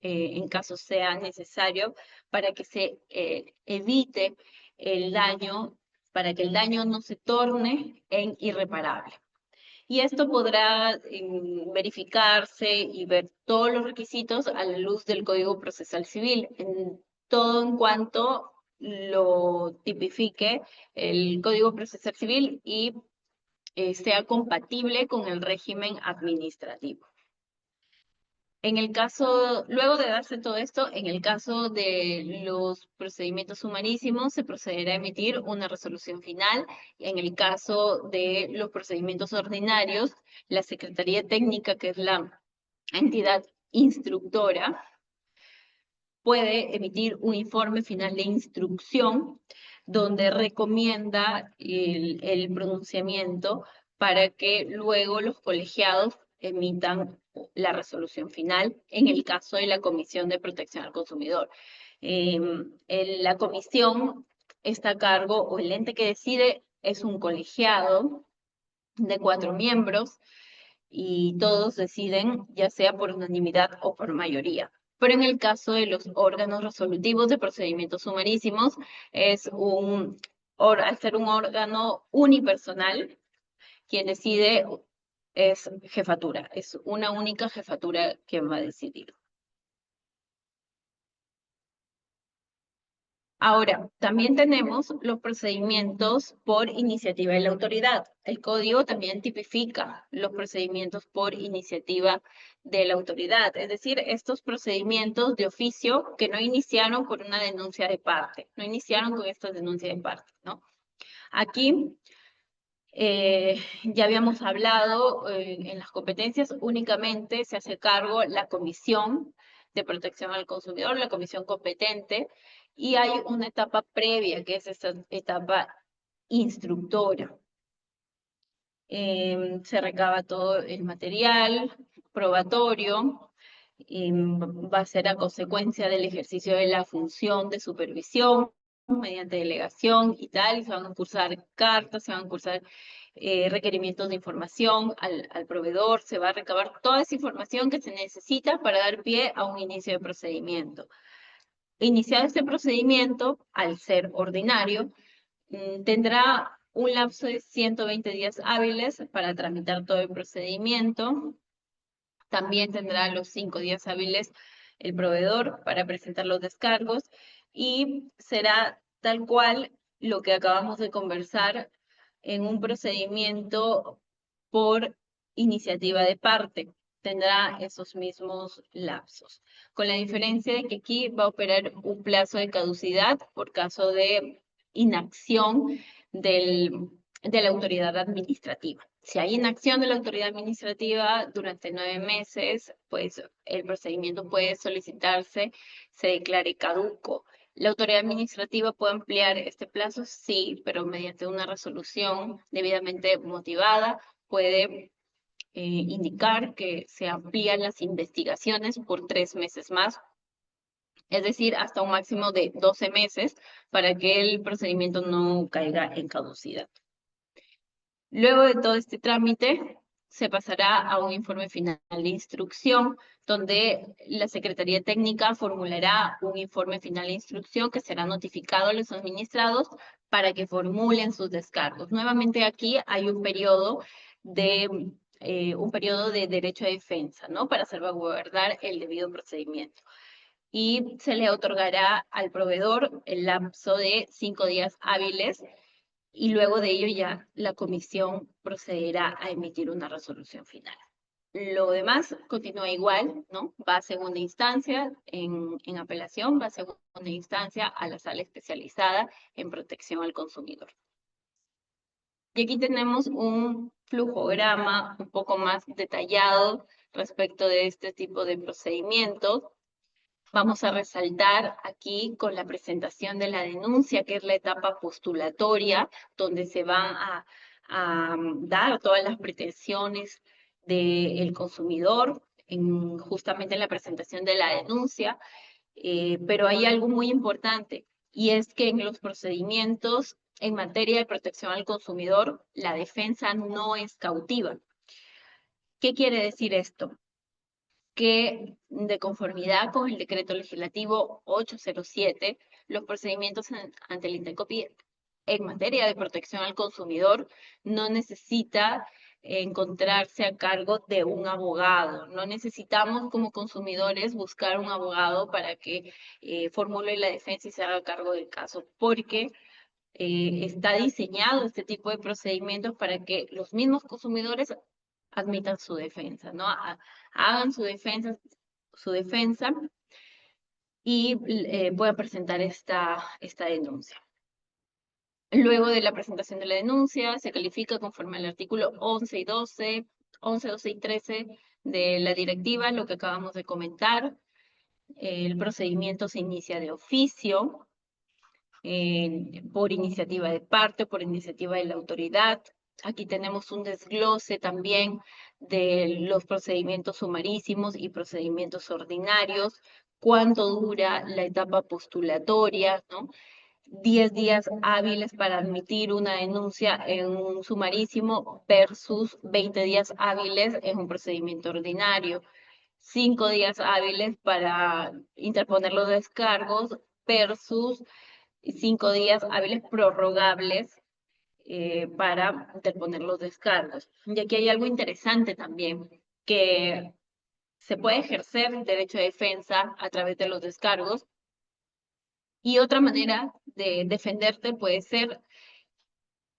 S2: en caso sea necesario, para que se evite el daño, para que el daño no se torne en irreparable. Y esto podrá verificarse y ver todos los requisitos a la luz del Código Procesal Civil, todo en cuanto lo tipifique el Código Procesal Civil y sea compatible con el régimen administrativo. En el caso, luego de darse todo esto, en el caso de los procedimientos sumarísimos, se procederá a emitir una resolución final. En el caso de los procedimientos ordinarios, la Secretaría Técnica, que es la entidad instructora, puede emitir un informe final de instrucción donde recomienda el pronunciamiento para que luego los colegiados emitan la resolución final en el caso de la Comisión de Protección al Consumidor. La comisión está a cargo, o el ente que decide es un colegiado de 4 miembros y todos deciden ya sea por unanimidad o por mayoría. Pero en el caso de los órganos resolutivos de procedimientos sumarísimos, al ser un órgano unipersonal, quien decide es jefatura, es una única jefatura quien va a decidir. Ahora, también tenemos los procedimientos por iniciativa de la autoridad. El código también tipifica los procedimientos por iniciativa de la autoridad, es decir, estos procedimientos de oficio que no iniciaron por una denuncia de parte, no iniciaron con esta denuncia de parte, ¿no? Aquí ya habíamos hablado en las competencias, únicamente se hace cargo la Comisión de Protección al Consumidor, la comisión competente, y hay una etapa previa, que es esta etapa instructora. Se recaba todo el material probatorio, va a ser a consecuencia del ejercicio de la función de supervisión mediante delegación y tal, y se van a cursar cartas, se van a cursar requerimientos de información al proveedor, se va a recabar toda esa información que se necesita para dar pie a un inicio de procedimiento. Iniciado este procedimiento, al ser ordinario, tendrá un lapso de 120 días hábiles para tramitar todo el procedimiento. También tendrá los 5 días hábiles el proveedor para presentar los descargos y será tal cual lo que acabamos de conversar en un procedimiento por iniciativa de parte. Tendrá esos mismos lapsos, con la diferencia de que aquí va a operar un plazo de caducidad por caso de inacción de la autoridad administrativa. Si hay inacción de la autoridad administrativa durante 9 meses, pues el procedimiento puede solicitarse, se declare caduco. ¿La autoridad administrativa puede ampliar este plazo? Sí, pero mediante una resolución debidamente motivada puede indicar que se amplían las investigaciones por 3 meses más, es decir, hasta un máximo de 12 meses para que el procedimiento no caiga en caducidad. Luego de todo este trámite, se pasará a un informe final de instrucción, donde la Secretaría Técnica formulará un informe final de instrucción que será notificado a los administrados para que formulen sus descargos. Nuevamente aquí hay un periodo de derecho a defensa, ¿no? Para salvaguardar el debido procedimiento. Y se le otorgará al proveedor el lapso de 5 días hábiles y luego de ello ya la comisión procederá a emitir una resolución final. Lo demás continúa igual, ¿no? Va a segunda instancia en apelación, va a segunda instancia a la sala especializada en protección al consumidor. Y aquí tenemos un flujograma un poco más detallado respecto de este tipo de procedimientos. Vamos a resaltar aquí con la presentación de la denuncia, que es la etapa postulatoria, donde se van a dar todas las pretensiones del consumidor, justamente en la presentación de la denuncia. Pero hay algo muy importante, y es que en los procedimientos en materia de protección al consumidor, la defensa no es cautiva. ¿Qué quiere decir esto? Que de conformidad con el decreto legislativo 807, los procedimientos ante el INDECOPI en materia de protección al consumidor no necesita encontrarse a cargo de un abogado. No necesitamos como consumidores buscar un abogado para que formule la defensa y se haga cargo del caso, porque está diseñado este tipo de procedimientos para que los mismos consumidores admitan su defensa, ¿no? Hagan su defensa y puedan presentar esta denuncia. Luego de la presentación de la denuncia, se califica conforme al artículo 11 y 12, 11, 12 y 13 de la directiva, lo que acabamos de comentar. El procedimiento se inicia de oficio, por iniciativa de parte, por iniciativa de la autoridad. Aquí tenemos un desglose también de los procedimientos sumarísimos y procedimientos ordinarios, cuánto dura la etapa postulatoria, ¿no? 10 días hábiles para admitir una denuncia en un sumarísimo versus 20 días hábiles en un procedimiento ordinario. 5 días hábiles para interponer los descargos versus 5 días hábiles prorrogables para interponer los descargos. Y aquí hay algo interesante también, que se puede ejercer el derecho de defensa a través de los descargos, y otra manera de defenderte puede ser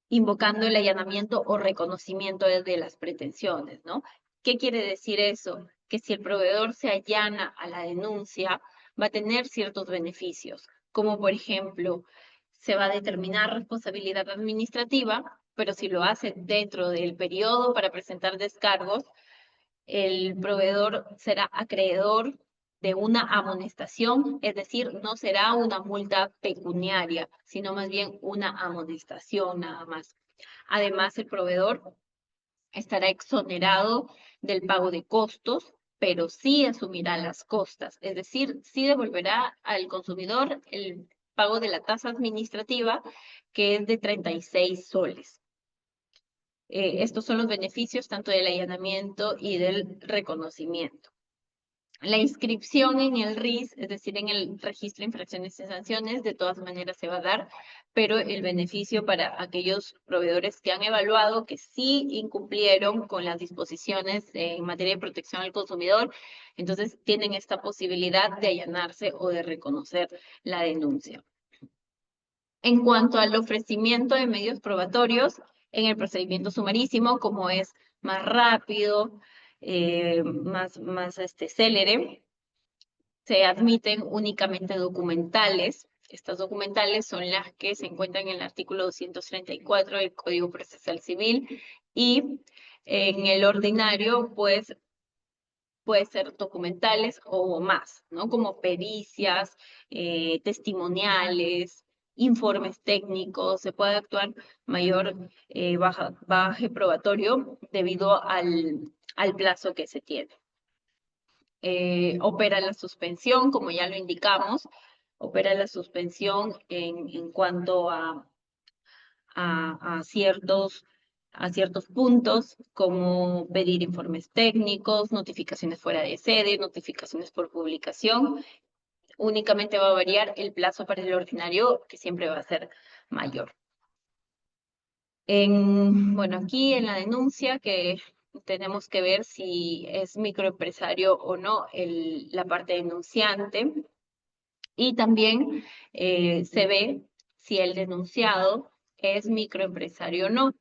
S2: invocando el allanamiento o reconocimiento de las pretensiones, ¿no? ¿Qué quiere decir eso? Que si el proveedor se allana a la denuncia, va a tener ciertos beneficios, como por ejemplo, se va a determinar responsabilidad administrativa, pero si lo hace dentro del periodo para presentar descargos, el proveedor será acreedor de una amonestación, es decir, no será una multa pecuniaria, sino más bien una amonestación nada más. Además, el proveedor estará exonerado del pago de costos, pero sí asumirá las costas, es decir, sí devolverá al consumidor el pago de la tasa administrativa, que es de 36 soles. Estos son los beneficios tanto del allanamiento y del reconocimiento. La inscripción en el RIS, es decir, en el Registro de Infracciones y Sanciones, de todas maneras se va a dar, pero el beneficio para aquellos proveedores que han evaluado que sí incumplieron con las disposiciones en materia de protección al consumidor, entonces tienen esta posibilidad de allanarse o de reconocer la denuncia. En cuanto al ofrecimiento de medios probatorios, en el procedimiento sumarísimo, como es más rápido, más célere, se admiten únicamente documentales. Estas documentales son las que se encuentran en el artículo 234 del Código Procesal Civil, y en el ordinario, pues, puede ser documentales o más, ¿no? Como pericias, testimoniales, informes técnicos. Se puede actuar mayor baje probatorio debido al plazo que se tiene. Opera la suspensión, como ya lo indicamos, opera la suspensión en cuanto a ciertos puntos, como pedir informes técnicos, notificaciones fuera de sede, notificaciones por publicación. Únicamente va a variar el plazo para el ordinario, que siempre va a ser mayor. Bueno, aquí en la denuncia, que tenemos que ver si es microempresario o no la parte denunciante, y también se ve si el denunciado es microempresario o no.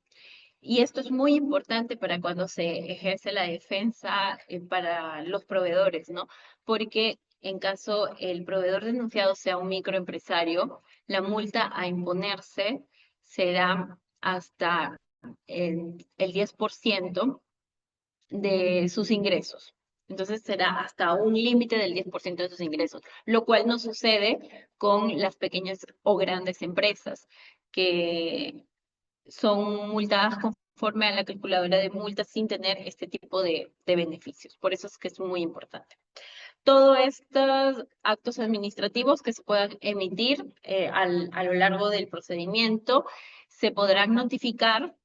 S2: Y esto es muy importante para cuando se ejerce la defensa para los proveedores, ¿no? Porque en caso el proveedor denunciado sea un microempresario, la multa a imponerse será hasta el 10% de sus ingresos. Entonces será hasta un límite del 10% de sus ingresos, lo cual no sucede con las pequeñas o grandes empresas, que son multadas conforme a la calculadora de multas sin tener este tipo de beneficios. Por eso es que es muy importante. Todos estos actos administrativos que se puedan emitir a lo largo del procedimiento se podrán notificar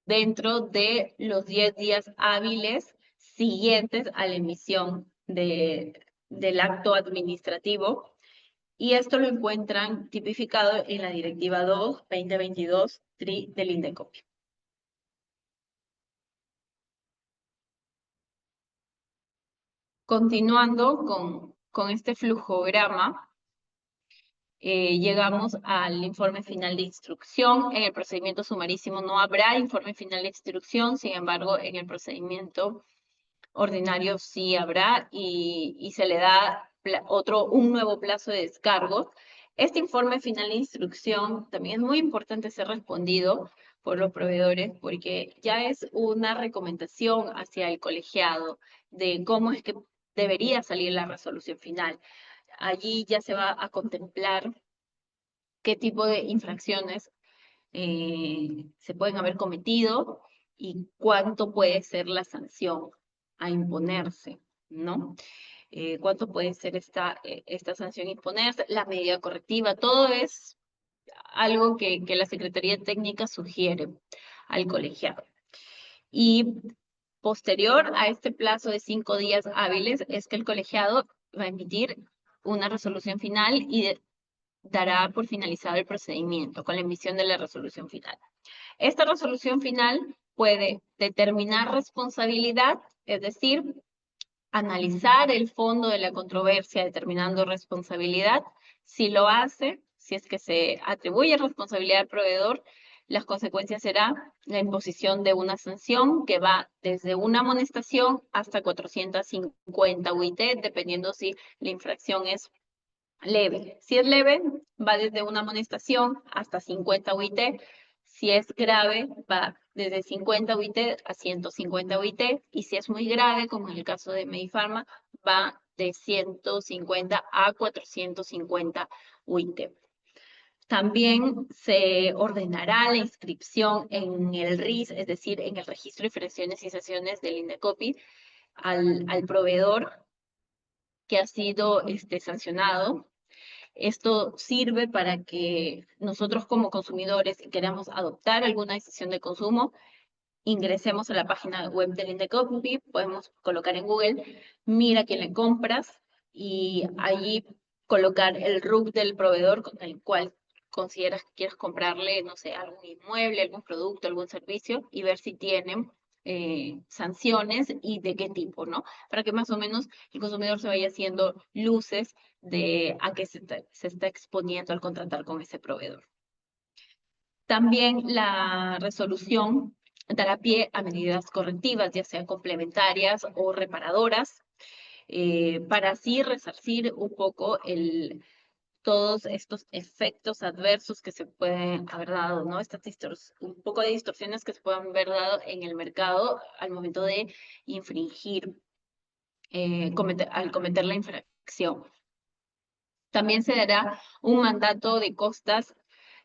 S2: dentro de los 10 días hábiles siguientes a la emisión del acto administrativo, y esto lo encuentran tipificado en la Directiva 2/2022 del INDECOPI. Continuando con este flujograma, llegamos al informe final de instrucción. En el procedimiento sumarísimo no habrá informe final de instrucción, sin embargo, en el procedimiento ordinario sí habrá, y se le da un nuevo plazo de descargos. Este informe final de instrucción también es muy importante ser respondido por los proveedores, porque ya es una recomendación hacia el colegiado de cómo es que debería salir la resolución final. Allí ya se va a contemplar qué tipo de infracciones se pueden haber cometido, y cuánto puede ser la sanción a imponerse, ¿no? Cuánto puede ser esta sanción a imponerse, la medida correctiva, todo es algo que la Secretaría Técnica sugiere al colegiado. Y posterior a este plazo de 5 días hábiles es que el colegiado va a emitir una resolución final y dará por finalizado el procedimiento con la emisión de la resolución final. Esta resolución final puede determinar responsabilidad, es decir, analizar el fondo de la controversia determinando responsabilidad. Si lo hace, si es que se atribuye responsabilidad al proveedor, las consecuencias será la imposición de una sanción que va desde una amonestación hasta 450 UIT, dependiendo si la infracción es leve. Si es leve, va desde una amonestación hasta 50 UIT. Si es grave, va desde 50 UIT a 150 UIT. Y si es muy grave, como en el caso de Medifarma, va de 150 a 450 UIT. También se ordenará la inscripción en el RIS, es decir, en el Registro de Infracciones y Sanciones del INDECOPI, al proveedor que ha sido sancionado. Esto sirve para que nosotros como consumidores, si queremos adoptar alguna decisión de consumo, ingresemos a la página web del INDECOPI, podemos colocar en Google, mira quién le compras, y allí colocar el RUC del proveedor con el cual consideras que quieres comprarle, no sé, algún inmueble, algún producto, algún servicio, y ver si tienen sanciones y de qué tipo, ¿no? Para que más o menos el consumidor se vaya haciendo luces de a qué se está exponiendo al contratar con ese proveedor. También la resolución dará pie a medidas correctivas, ya sean complementarias o reparadoras, para así resarcir un poco todos estos efectos adversos que se pueden haber dado, ¿no? Un poco de distorsiones que se pueden haber dado en el mercado al momento de infringir, al cometer la infracción. También se dará un mandato de costas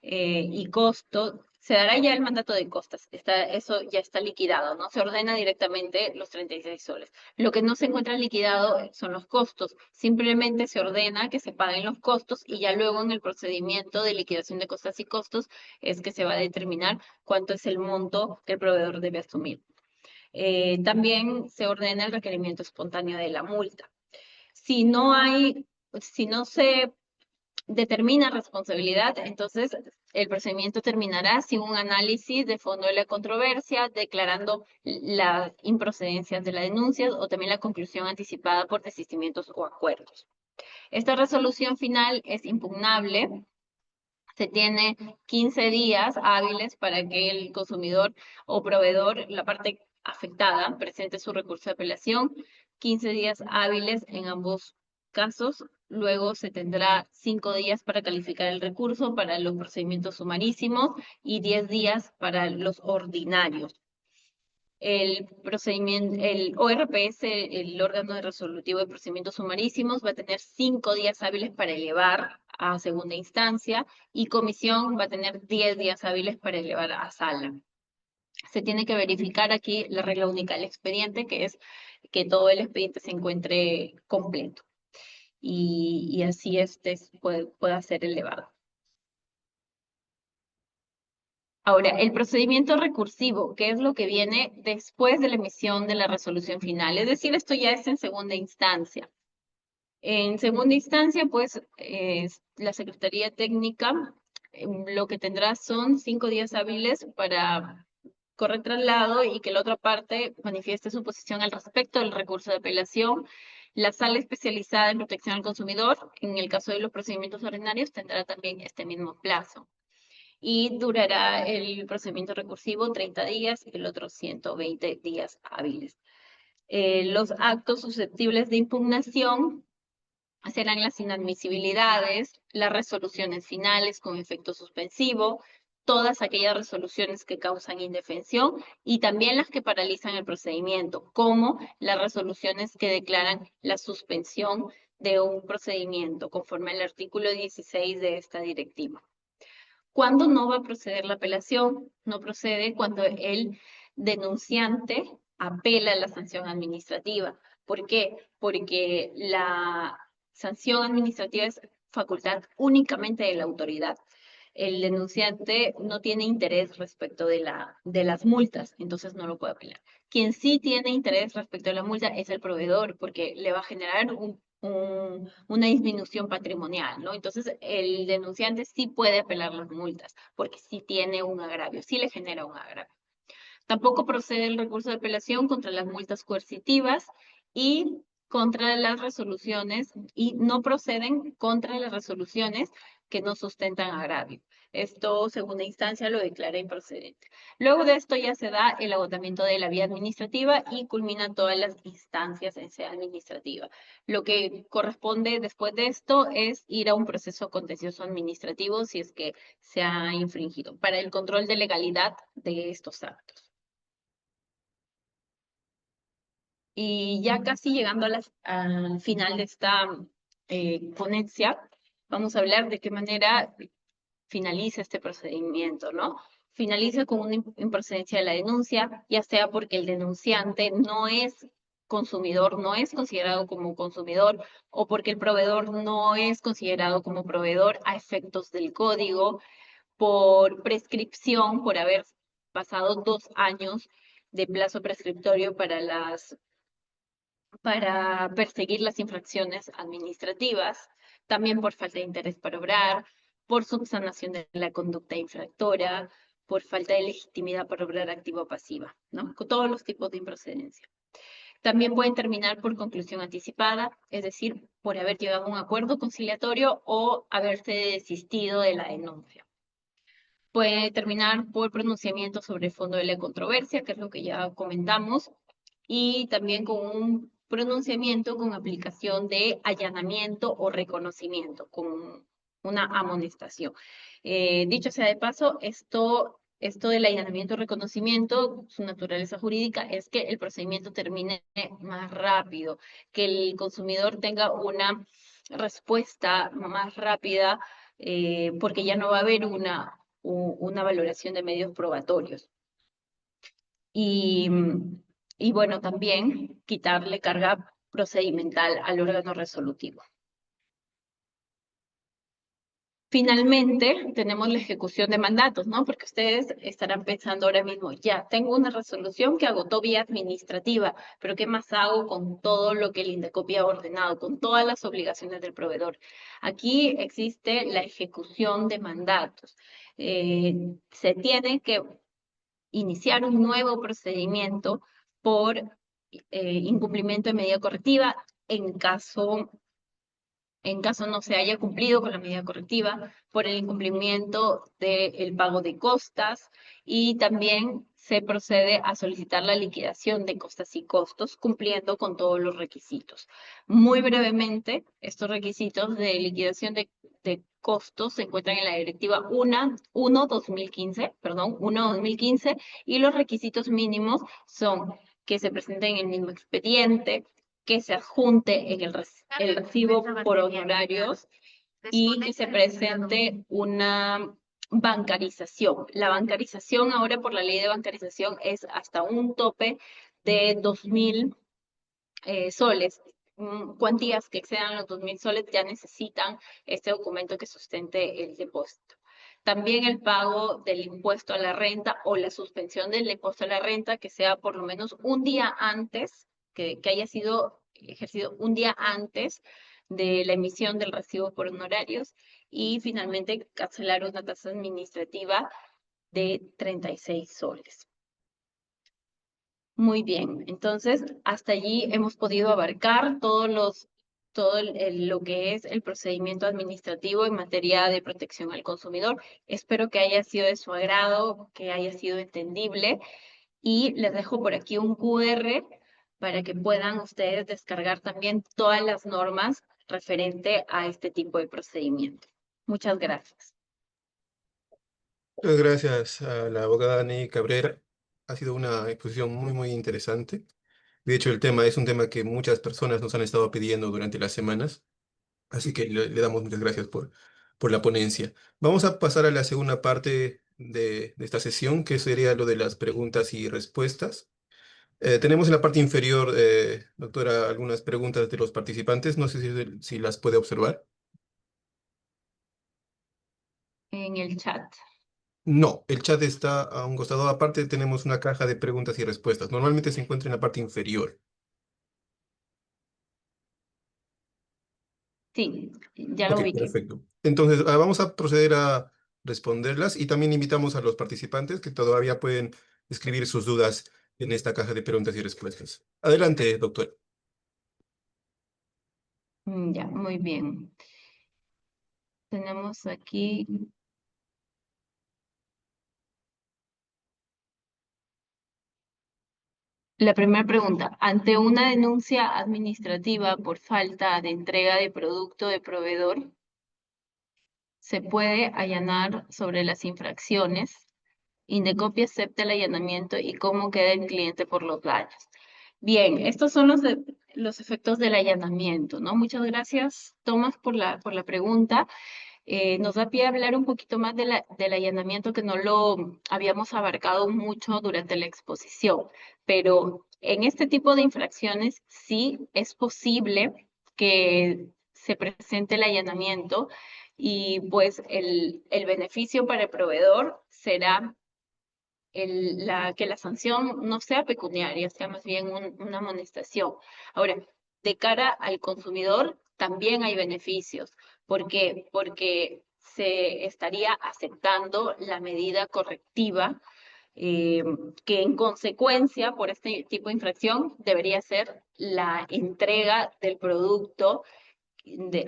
S2: y costo. Se dará ya el mandato de costas. Eso ya está liquidado, ¿no? Se ordena directamente los 36 soles. Lo que no se encuentra liquidado son los costos. Simplemente se ordena que se paguen los costos y ya luego en el procedimiento de liquidación de costas y costos es que se va a determinar cuánto es el monto que el proveedor debe asumir. También se ordena el requerimiento espontáneo de la multa. Si no se determina responsabilidad, entonces el procedimiento terminará sin un análisis de fondo de la controversia, declarando las improcedencias de la denuncia o también la conclusión anticipada por desistimientos o acuerdos. Esta resolución final es impugnable. Se tiene 15 días hábiles para que el consumidor o proveedor, la parte afectada, presente su recurso de apelación. 15 días hábiles en ambos casos. Luego se tendrá 5 días para calificar el recurso para los procedimientos sumarísimos y 10 días para los ordinarios. El ORPS, el órgano resolutivo de procedimientos sumarísimos, va a tener 5 días hábiles para elevar a segunda instancia y comisión va a tener 10 días hábiles para elevar a sala. Se tiene que verificar aquí la regla única del expediente, que es que todo el expediente se encuentre completo y así pueda ser elevado. Ahora, el procedimiento recursivo, ¿qué es lo que viene después de la emisión de la resolución final? Es decir, esto ya es en segunda instancia. En segunda instancia, pues, la Secretaría Técnica lo que tendrá son 5 días hábiles para correr traslado y que la otra parte manifieste su posición al respecto del recurso de apelación. La sala especializada en protección al consumidor, en el caso de los procedimientos ordinarios, tendrá también este mismo plazo. Y durará el procedimiento recursivo 30 días y el otro 120 días hábiles. Los actos susceptibles de impugnación serán las inadmisibilidades, las resoluciones finales con efecto suspensivo, todas aquellas resoluciones que causan indefensión y también las que paralizan el procedimiento, como las resoluciones que declaran la suspensión de un procedimiento, conforme al artículo 16 de esta directiva. ¿Cuándo no va a proceder la apelación? No procede cuando el denunciante apela a la sanción administrativa. ¿Por qué? Porque la sanción administrativa es facultad únicamente de la autoridad. El denunciante no tiene interés respecto de las multas, entonces no lo puede apelar. Quien sí tiene interés respecto a la multa es el proveedor, porque le va a generar una disminución patrimonial, ¿no? Entonces, el denunciante sí puede apelar las multas, porque sí tiene un agravio, sí le genera un agravio. Tampoco procede el recurso de apelación contra las multas coercitivas y contra las resoluciones, y no proceden contra las resoluciones que no sustentan agravio. Esto, segunda instancia, lo declara improcedente. Luego de esto ya se da el agotamiento de la vía administrativa y culminan todas las instancias en sede administrativa. Lo que corresponde después de esto es ir a un proceso contencioso administrativo si es que se ha infringido, para el control de legalidad de estos actos. Y ya casi llegando al final de esta ponencia, vamos a hablar de qué manera finaliza este procedimiento, ¿no? Finaliza con una improcedencia de la denuncia, ya sea porque el denunciante no es consumidor, no es considerado como consumidor, o porque el proveedor no es considerado como proveedor a efectos del código, por prescripción, por haber pasado 2 años de plazo prescriptorio para perseguir las infracciones administrativas, también por falta de interés para obrar, por subsanación de la conducta infractora, por falta de legitimidad para obrar activa o pasiva, ¿no? Con todos los tipos de improcedencia. También pueden terminar por conclusión anticipada, es decir, por haber llegado a un acuerdo conciliatorio o haberse desistido de la denuncia. Puede terminar por pronunciamiento sobre el fondo de la controversia, que es lo que ya comentamos, y también con un pronunciamiento con aplicación de allanamiento o reconocimiento, con una amonestación. Dicho sea de paso, esto del allanamiento o reconocimiento, su naturaleza jurídica es que el procedimiento termine más rápido, que el consumidor tenga una respuesta más rápida, porque ya no va a haber una valoración de medios probatorios. Y, y bueno, también quitarle carga procedimental al órgano resolutivo. Finalmente, tenemos la ejecución de mandatos, ¿no? Porque ustedes estarán pensando ahora mismo, ya, tengo una resolución que agotó vía administrativa, pero ¿qué más hago con todo lo que el INDECOPI ha ordenado, con todas las obligaciones del proveedor? Aquí existe la ejecución de mandatos. Se tiene que iniciar un nuevo procedimiento por incumplimiento de medida correctiva en caso no se haya cumplido con la medida correctiva, por el incumplimiento del pago de costas, y también se procede a solicitar la liquidación de costas y costos cumpliendo con todos los requisitos. Muy brevemente, estos requisitos de liquidación de costos se encuentran en la Directiva 1/2015, perdón, 1/2015, y los requisitos mínimos son que se presenten en el mismo expediente, que se adjunte en el recibo por honorarios y que se presente una bancarización. La bancarización ahora por la ley de bancarización es hasta un tope de 2.000 soles. Cuantías que excedan los 2.000 soles ya necesitan este documento que sustente el depósito. También el pago del impuesto a la renta o la suspensión del impuesto a la renta, que sea por lo menos un día antes, que haya sido ejercido un día antes de la emisión del recibo por honorarios, y finalmente cancelar una tasa administrativa de 36 soles. Muy bien, entonces hasta allí hemos podido abarcar todo lo que es el procedimiento administrativo en materia de protección al consumidor. Espero que haya sido de su agrado, que haya sido entendible, y les dejo por aquí un QR para que puedan ustedes descargar también todas las normas referente a este tipo de procedimiento. Muchas gracias.
S1: Muchas gracias a la abogada Dani Cabrera. Ha sido una exposición muy, muy interesante. De hecho, el tema es un tema que muchas personas nos han estado pidiendo durante las semanas, así que le damos muchas gracias por la ponencia. Vamos a pasar a la segunda parte de esta sesión, que sería lo de las preguntas y respuestas. Tenemos en la parte inferior, doctora, algunas preguntas de los participantes. No sé si las puede observar.
S2: En el chat.
S1: No, el chat está a un costado. Aparte, tenemos una caja de preguntas y respuestas. Normalmente se encuentra en la parte inferior.
S2: Sí, ya lo
S1: Ok,
S2: ubiqué.
S1: perfecto. Entonces, vamos a proceder a responderlas y también invitamos a los participantes que todavía pueden escribir sus dudas en esta caja de preguntas y respuestas. Adelante, doctor.
S2: Ya, muy bien. Tenemos aquí la primera pregunta. Ante una denuncia administrativa por falta de entrega de producto de proveedor, se puede allanar sobre las infracciones. Indecopy acepta el allanamiento y cómo queda el cliente por los daños. Bien, estos son los efectos del allanamiento, ¿no? Muchas gracias, Tomás, por la pregunta. Nos da pie a hablar un poquito más del allanamiento, que no lo habíamos abarcado mucho durante la exposición, pero en este tipo de infracciones sí es posible que se presente el allanamiento y pues el beneficio para el proveedor será que la sanción no sea pecuniaria, sea más bien una amonestación. Ahora, de cara al consumidor, también hay beneficios. ¿Por qué? Porque se estaría aceptando la medida correctiva eh, que en consecuencia por este tipo de infracción debería ser la entrega del producto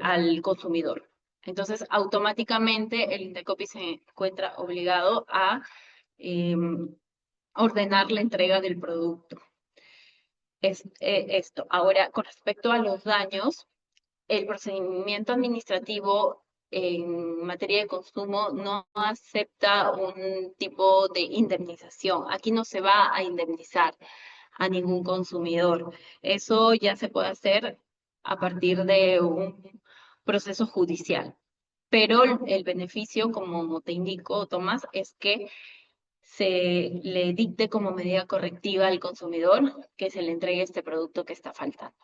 S2: al consumidor. Entonces, automáticamente el Intercopy se encuentra obligado a eh, ordenar la entrega del producto. Esto. Ahora, con respecto a los daños, el procedimiento administrativo en materia de consumo no acepta un tipo de indemnización. Aquí no se va a indemnizar a ningún consumidor. Eso ya se puede hacer a partir de un proceso judicial. Pero el beneficio, como te indico, Tomás, es que se le dicte como medida correctiva al consumidor que se le entregue este producto que está faltando.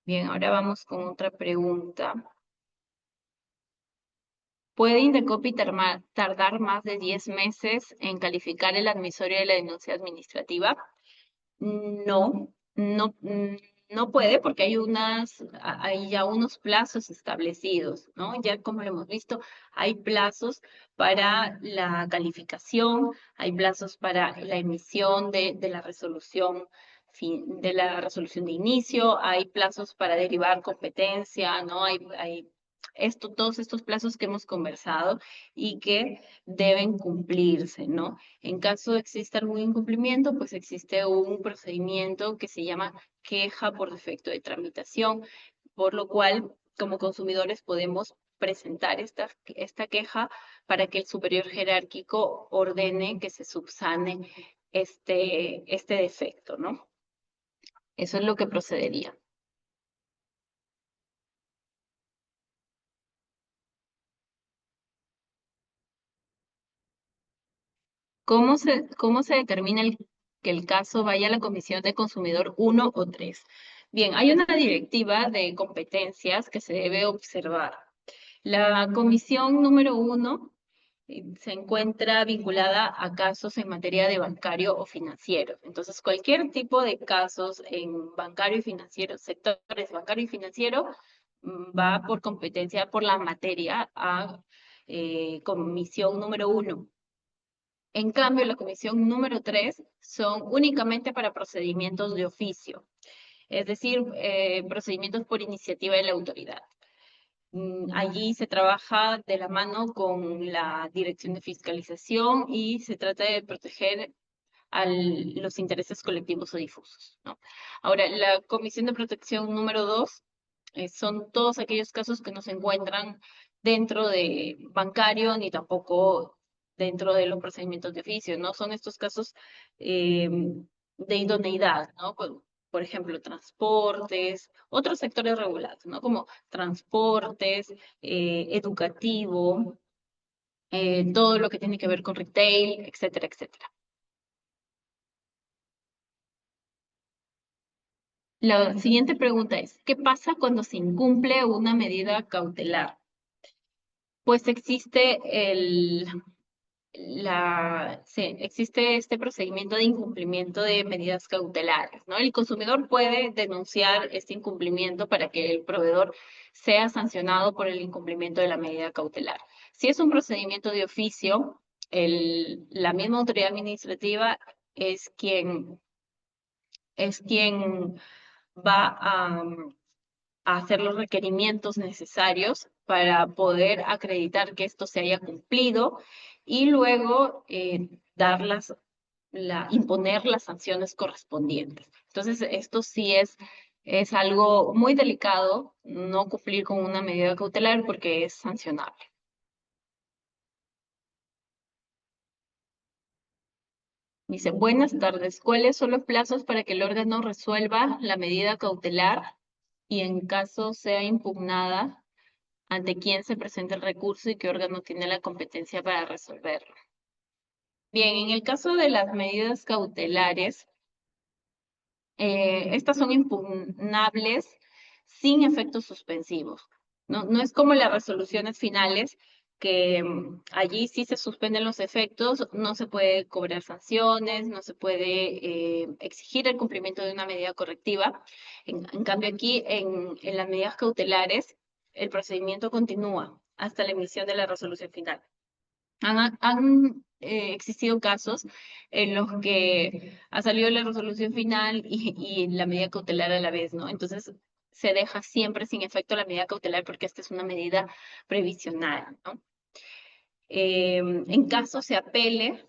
S2: Bien, ahora vamos con otra pregunta. ¿Puede Indecopy tardar más de 10 meses en calificar el admisorio de la denuncia administrativa? No, no, no puede porque hay ya unos plazos establecidos, ¿no? Ya como lo hemos visto, hay plazos para la calificación, hay plazos para la emisión de la resolución de la resolución de inicio, hay plazos para derivar competencia, ¿no? Hay todos estos plazos que hemos conversado y que deben cumplirse, ¿no? En caso de exista algún incumplimiento, pues existe un procedimiento que se llama queja por defecto de tramitación, por lo cual como consumidores podemos presentar esta queja para que el superior jerárquico ordene que se subsane este defecto, ¿no? Eso es lo que procedería. ¿Cómo se determina que el caso vaya a la Comisión de Consumidor 1 o 3? Bien, hay una directiva de competencias que se debe observar. La comisión número 1 se encuentra vinculada a casos en materia de bancario o financiero. Entonces, cualquier tipo de casos en bancario y financiero, sectores bancario y financiero, va por competencia, por la materia a comisión número 1. En cambio, la comisión número 3 son únicamente para procedimientos de oficio, es decir, procedimientos por iniciativa de la autoridad. Allí se trabaja de la mano con la Dirección de Fiscalización y se trata de proteger los intereses colectivos o difusos, ¿no? Ahora, la Comisión de Protección número 2 son todos aquellos casos que no se encuentran dentro de bancario ni tampoco dentro de los procedimientos de oficio, ¿no? Son estos casos eh, de idoneidad, ¿no? Por ejemplo, transportes, otros sectores regulados, ¿no? Como transportes, educativo, todo lo que tiene que ver con retail, etcétera, etcétera. La siguiente pregunta es, ¿qué pasa cuando se incumple una medida cautelar? Pues existe existe este procedimiento de incumplimiento de medidas cautelares, ¿no? El consumidor puede denunciar este incumplimiento para que el proveedor sea sancionado por el incumplimiento de la medida cautelar. Si es un procedimiento de oficio, la misma autoridad administrativa es quien va a hacer los requerimientos necesarios para poder acreditar que esto se haya cumplido y luego imponer las sanciones correspondientes. Entonces, esto sí es algo muy delicado, no cumplir con una medida cautelar porque es sancionable. Dice, buenas tardes, ¿cuáles son los plazos para que el órgano resuelva la medida cautelar y en caso sea impugnada, ante quién se presenta el recurso y qué órgano tiene la competencia para resolverlo? Bien, en el caso de las medidas cautelares, estas son impugnables sin efectos suspensivos. No es como las resoluciones finales, que allí sí se suspenden los efectos, no se puede cobrar sanciones, no se puede exigir el cumplimiento de una medida correctiva. En cambio, aquí en las medidas cautelares, el procedimiento continúa hasta la emisión de la resolución final. Han existido casos en los que ha salido la resolución final y la medida cautelar a la vez, ¿no? Entonces se deja siempre sin efecto la medida cautelar porque esta es una medida previsional, ¿no? En caso se apele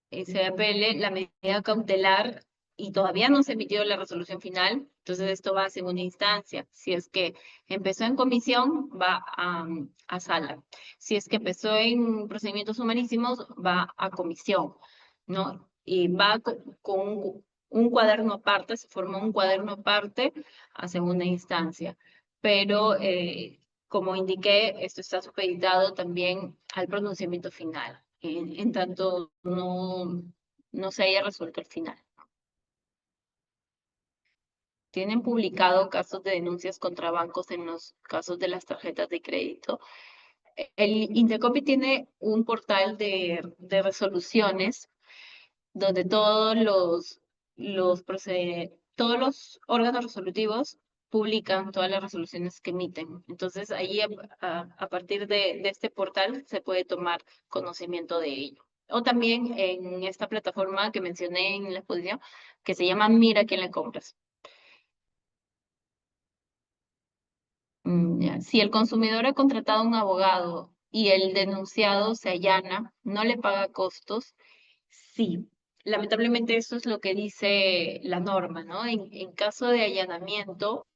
S2: la medida cautelar y todavía no se emitió la resolución final, entonces esto va a segunda instancia. Si es que empezó en comisión, va a sala. Si es que empezó en procedimientos sumarísimos, va a comisión, ¿no? Y va con un cuaderno aparte, se forma un cuaderno aparte a segunda instancia. Pero, como indiqué, esto está supeditado también al pronunciamiento final, en tanto no se haya resuelto el final. Tienen publicado casos de denuncias contra bancos en los casos de las tarjetas de crédito. El Indecopi tiene un portal de resoluciones donde todos los órganos resolutivos publican todas las resoluciones que emiten. Entonces, ahí a partir de este portal se puede tomar conocimiento de ello. O también en esta plataforma que mencioné en la exposición, que se llama Mira quién le compras. Ya. Si el consumidor ha contratado a un abogado y el denunciado se allana, no le paga costos, sí. Lamentablemente eso es lo que dice la norma, ¿no? En caso de allanamiento,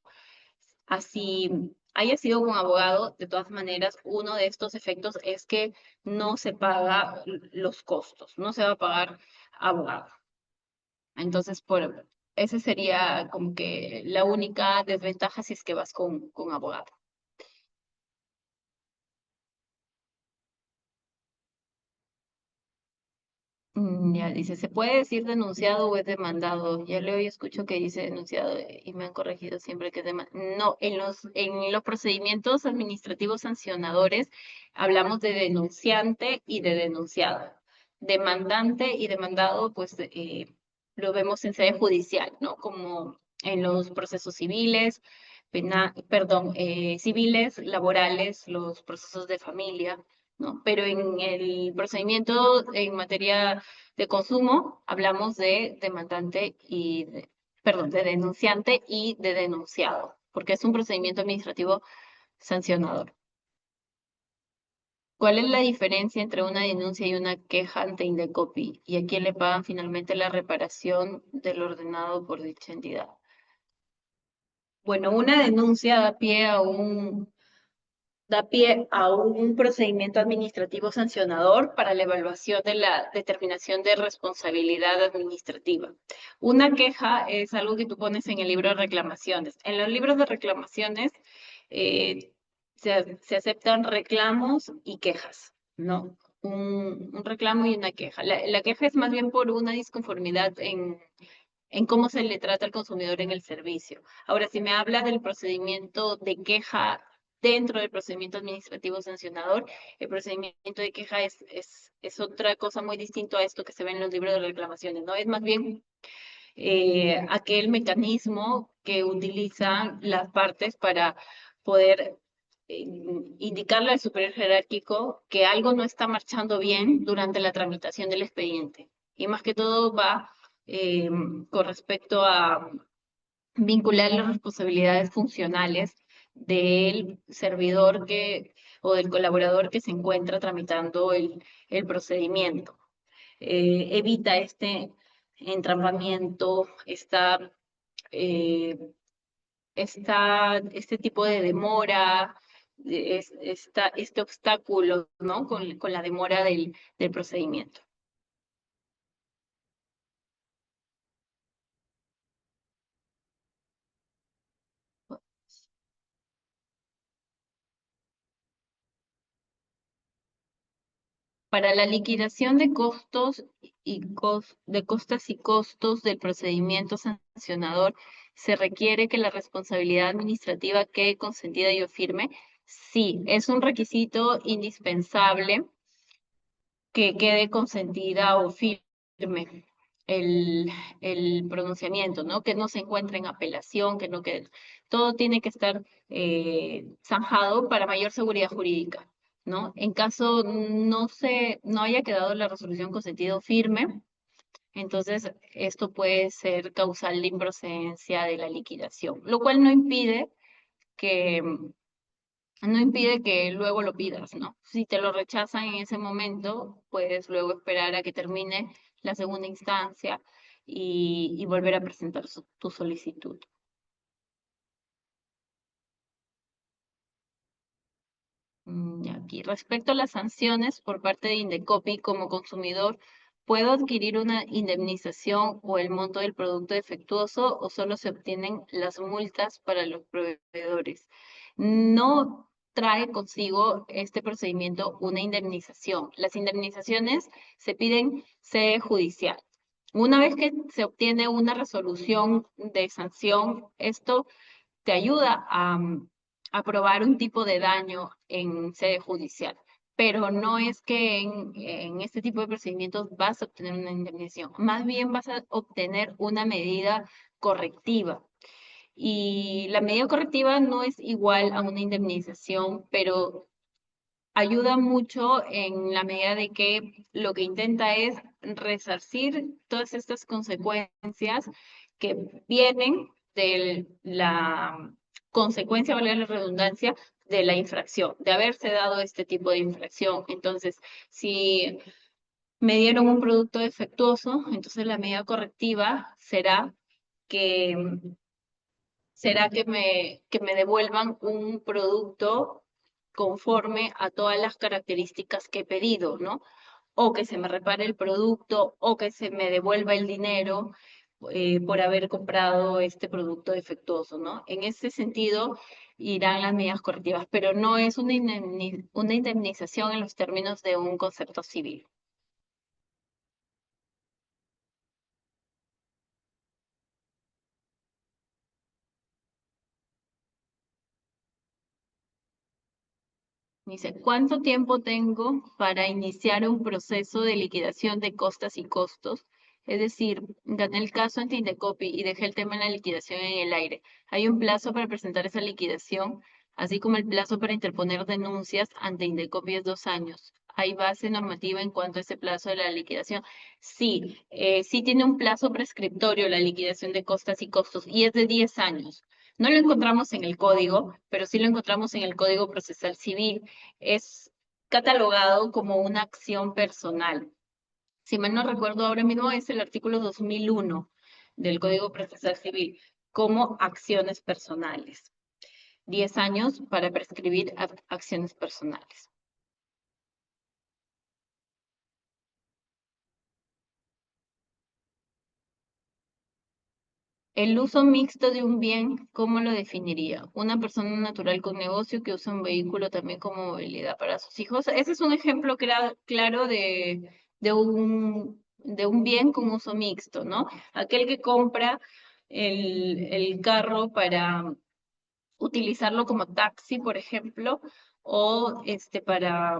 S2: así haya sido un abogado, de todas maneras, uno de estos efectos es que no se paga los costos, no se va a pagar abogado. Entonces, esa sería como que la única desventaja si es que vas con abogado. Ya dice, ¿se puede decir denunciado o es demandado? Ya leo y escucho que dice denunciado y me han corregido siempre que es demandado. No, en los procedimientos administrativos sancionadores hablamos de denunciante y de denunciado. Demandante y demandado, pues lo vemos en sede judicial, ¿no? Como en los procesos civiles, civiles, laborales, los procesos de familia, ¿no? Pero en el procedimiento en materia de consumo hablamos de de denunciante y de denunciado, porque es un procedimiento administrativo sancionador. ¿Cuál es la diferencia entre una denuncia y una queja ante Indecopi? ¿Y a quién le pagan finalmente la reparación del ordenado por dicha entidad? Bueno, una denuncia da pie a un procedimiento administrativo sancionador para la evaluación de la determinación de responsabilidad administrativa. Una queja es algo que tú pones en el libro de reclamaciones. En los libros de reclamaciones se aceptan reclamos y quejas, ¿no? un reclamo y una queja. La queja es más bien por una disconformidad en cómo se le trata al consumidor en el servicio. Ahora, si me habla del procedimiento de queja dentro del procedimiento administrativo sancionador, el procedimiento de queja es otra cosa muy distinto a esto que se ve en los libros de reclamaciones, ¿no? Es más bien aquel mecanismo que utilizan las partes para poder indicarle al superior jerárquico que algo no está marchando bien durante la tramitación del expediente. Y más que todo va eh, con respecto a vincular las responsabilidades funcionales del servidor o del colaborador que se encuentra tramitando el procedimiento. Evita este entrampamiento, eh, este tipo de demora, este obstáculo, ¿no? Con la demora del procedimiento. Para la liquidación de costos de costas y costos del procedimiento sancionador, se requiere que la responsabilidad administrativa quede consentida y o firme. Sí, es un requisito indispensable que quede consentida o firme el, el pronunciamiento, ¿no? Que no se encuentre en apelación, que no quede. Todo tiene que estar zanjado para mayor seguridad jurídica, ¿no? En caso no haya quedado la resolución con sentido firme, entonces esto puede ser causal de improcedencia de la liquidación, lo cual que no impide que luego lo pidas, ¿no? Si te lo rechazan en ese momento, puedes luego esperar a que termine la segunda instancia y volver a presentar tu solicitud. Y aquí, respecto a las sanciones por parte de Indecopi como consumidor, ¿puedo adquirir una indemnización o el monto del producto defectuoso o solo se obtienen las multas para los proveedores? No trae consigo este procedimiento una indemnización. Las indemnizaciones se piden sede judicial. Una vez que se obtiene una resolución de sanción, esto te ayuda a probar un tipo de daño en sede judicial, pero no es que en este tipo de procedimientos vas a obtener una indemnización, más bien vas a obtener una medida correctiva. Y la medida correctiva no es igual a una indemnización, pero ayuda mucho en la medida de que lo que intenta es resarcir todas estas consecuencias que vienen de la consecuencia, valga la redundancia, de la infracción, de haberse dado este tipo de infracción. Entonces, si me dieron un producto defectuoso, entonces la medida correctiva que que me devuelvan un producto conforme a todas las características que he pedido, ¿no? O que se me repare el producto o que se me devuelva el dinero por haber comprado este producto defectuoso, ¿no? En ese sentido irán las medidas correctivas, pero no es una indemnización en los términos de un concepto civil. Dice, ¿cuánto tiempo tengo para iniciar un proceso de liquidación de costas y costos? Es decir, gané el caso ante Indecopi y dejé el tema de la liquidación en el aire. Hay un plazo para presentar esa liquidación, así como el plazo para interponer denuncias ante Indecopi es 2 años. ¿Hay base normativa en cuanto a ese plazo de la liquidación? Sí, sí tiene un plazo prescriptorio la liquidación de costas y costos y es de 10 años. No lo encontramos en el código, pero sí lo encontramos en el Código Procesal Civil. Es catalogado como una acción personal. Si mal no recuerdo ahora mismo es el artículo 2001 del Código Procesal Civil como acciones personales. 10 años para prescribir acciones personales. El uso mixto de un bien, ¿cómo lo definiría? Una persona natural con negocio que usa un vehículo también como movilidad para sus hijos. Ese es un ejemplo claro de un bien con uso mixto, ¿no? Aquel que compra el carro para utilizarlo como taxi, por ejemplo, o para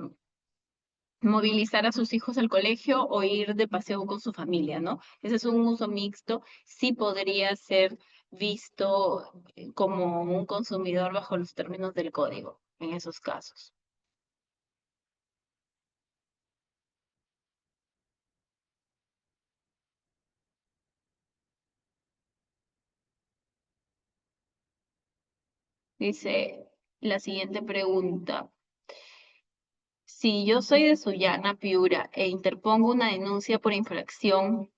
S2: movilizar a sus hijos al colegio o ir de paseo con su familia, ¿no? Ese es un uso mixto, sí podría ser visto como un consumidor bajo los términos del código en esos casos. Dice la siguiente pregunta. Si yo soy de Sullana, Piura, e interpongo una denuncia por infracción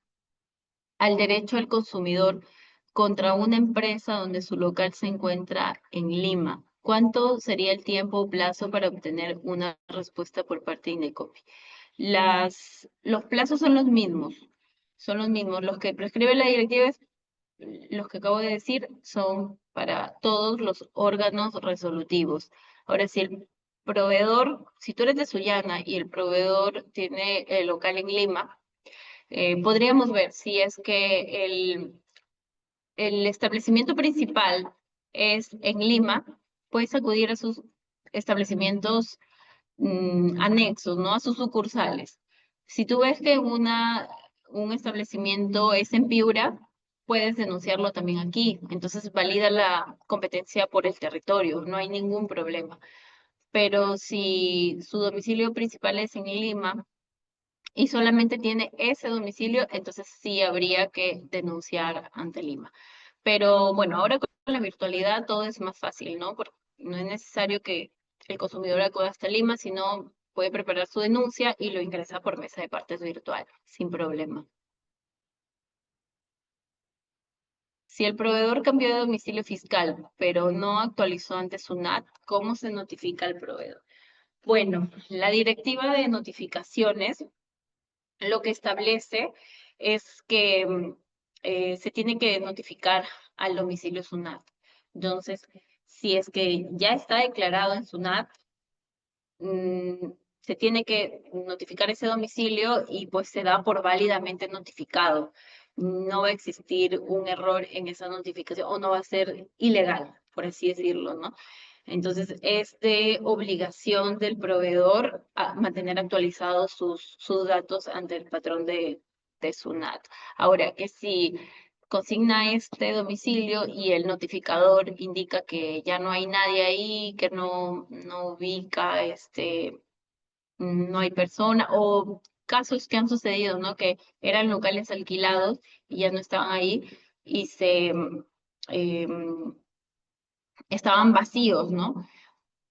S2: al derecho al consumidor contra una empresa donde su local se encuentra en Lima, ¿cuánto sería el tiempo o plazo para obtener una respuesta por parte de Indecopi? Los plazos son los mismos. Los que prescribe la directiva, los que acabo de decir, son para todos los órganos resolutivos. Ahora, si el proveedor, si tú eres de Sullana y el proveedor tiene el local en Lima, podríamos ver si es que el establecimiento principal es en Lima, puedes acudir a sus establecimientos anexos, ¿no? A sus sucursales. Si tú ves que un establecimiento es en Piura, puedes denunciarlo también aquí. Entonces valida la competencia por el territorio, no hay ningún problema. Pero si su domicilio principal es en Lima, y solamente tiene ese domicilio, entonces sí habría que denunciar ante Lima. Pero bueno, ahora con la virtualidad todo es más fácil, ¿no? Porque no es necesario que el consumidor acuda hasta Lima, sino puede preparar su denuncia y lo ingresa por mesa de partes virtual, sin problema. Si el proveedor cambió de domicilio fiscal, pero no actualizó ante SUNAT, ¿cómo se notifica al proveedor? Bueno, la directiva de notificaciones lo que establece es que se tiene que notificar al domicilio SUNAT. Entonces, si es que ya está declarado en SUNAT, se tiene que notificar ese domicilio y pues se da por válidamente notificado. No va a existir un error en esa notificación o no va a ser ilegal, por así decirlo, ¿no? Entonces, es de obligación del proveedor a mantener actualizados sus datos ante el patrón de SUNAT. Ahora, que si consigna este domicilio y el notificador indica que ya no hay nadie ahí, que no ubica, no hay persona, o casos que han sucedido, ¿no? Que eran locales alquilados y ya no estaban ahí y em, estaban vacíos, ¿no?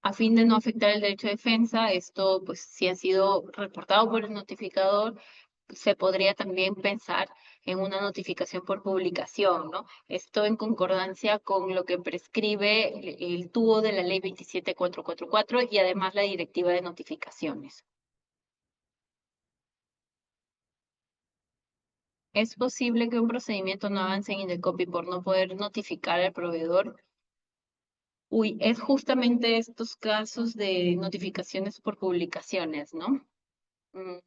S2: A fin de no afectar el derecho de defensa, esto, pues, si ha sido reportado por el notificador, se podría también pensar en una notificación por publicación, ¿no? Esto en concordancia con lo que prescribe el TUO de la Ley 27444 y además la Directiva de Notificaciones. ¿Es posible que un procedimiento no avance en Indecopi por no poder notificar al proveedor? Uy, es justamente estos casos de notificaciones por publicaciones, ¿no? Mm,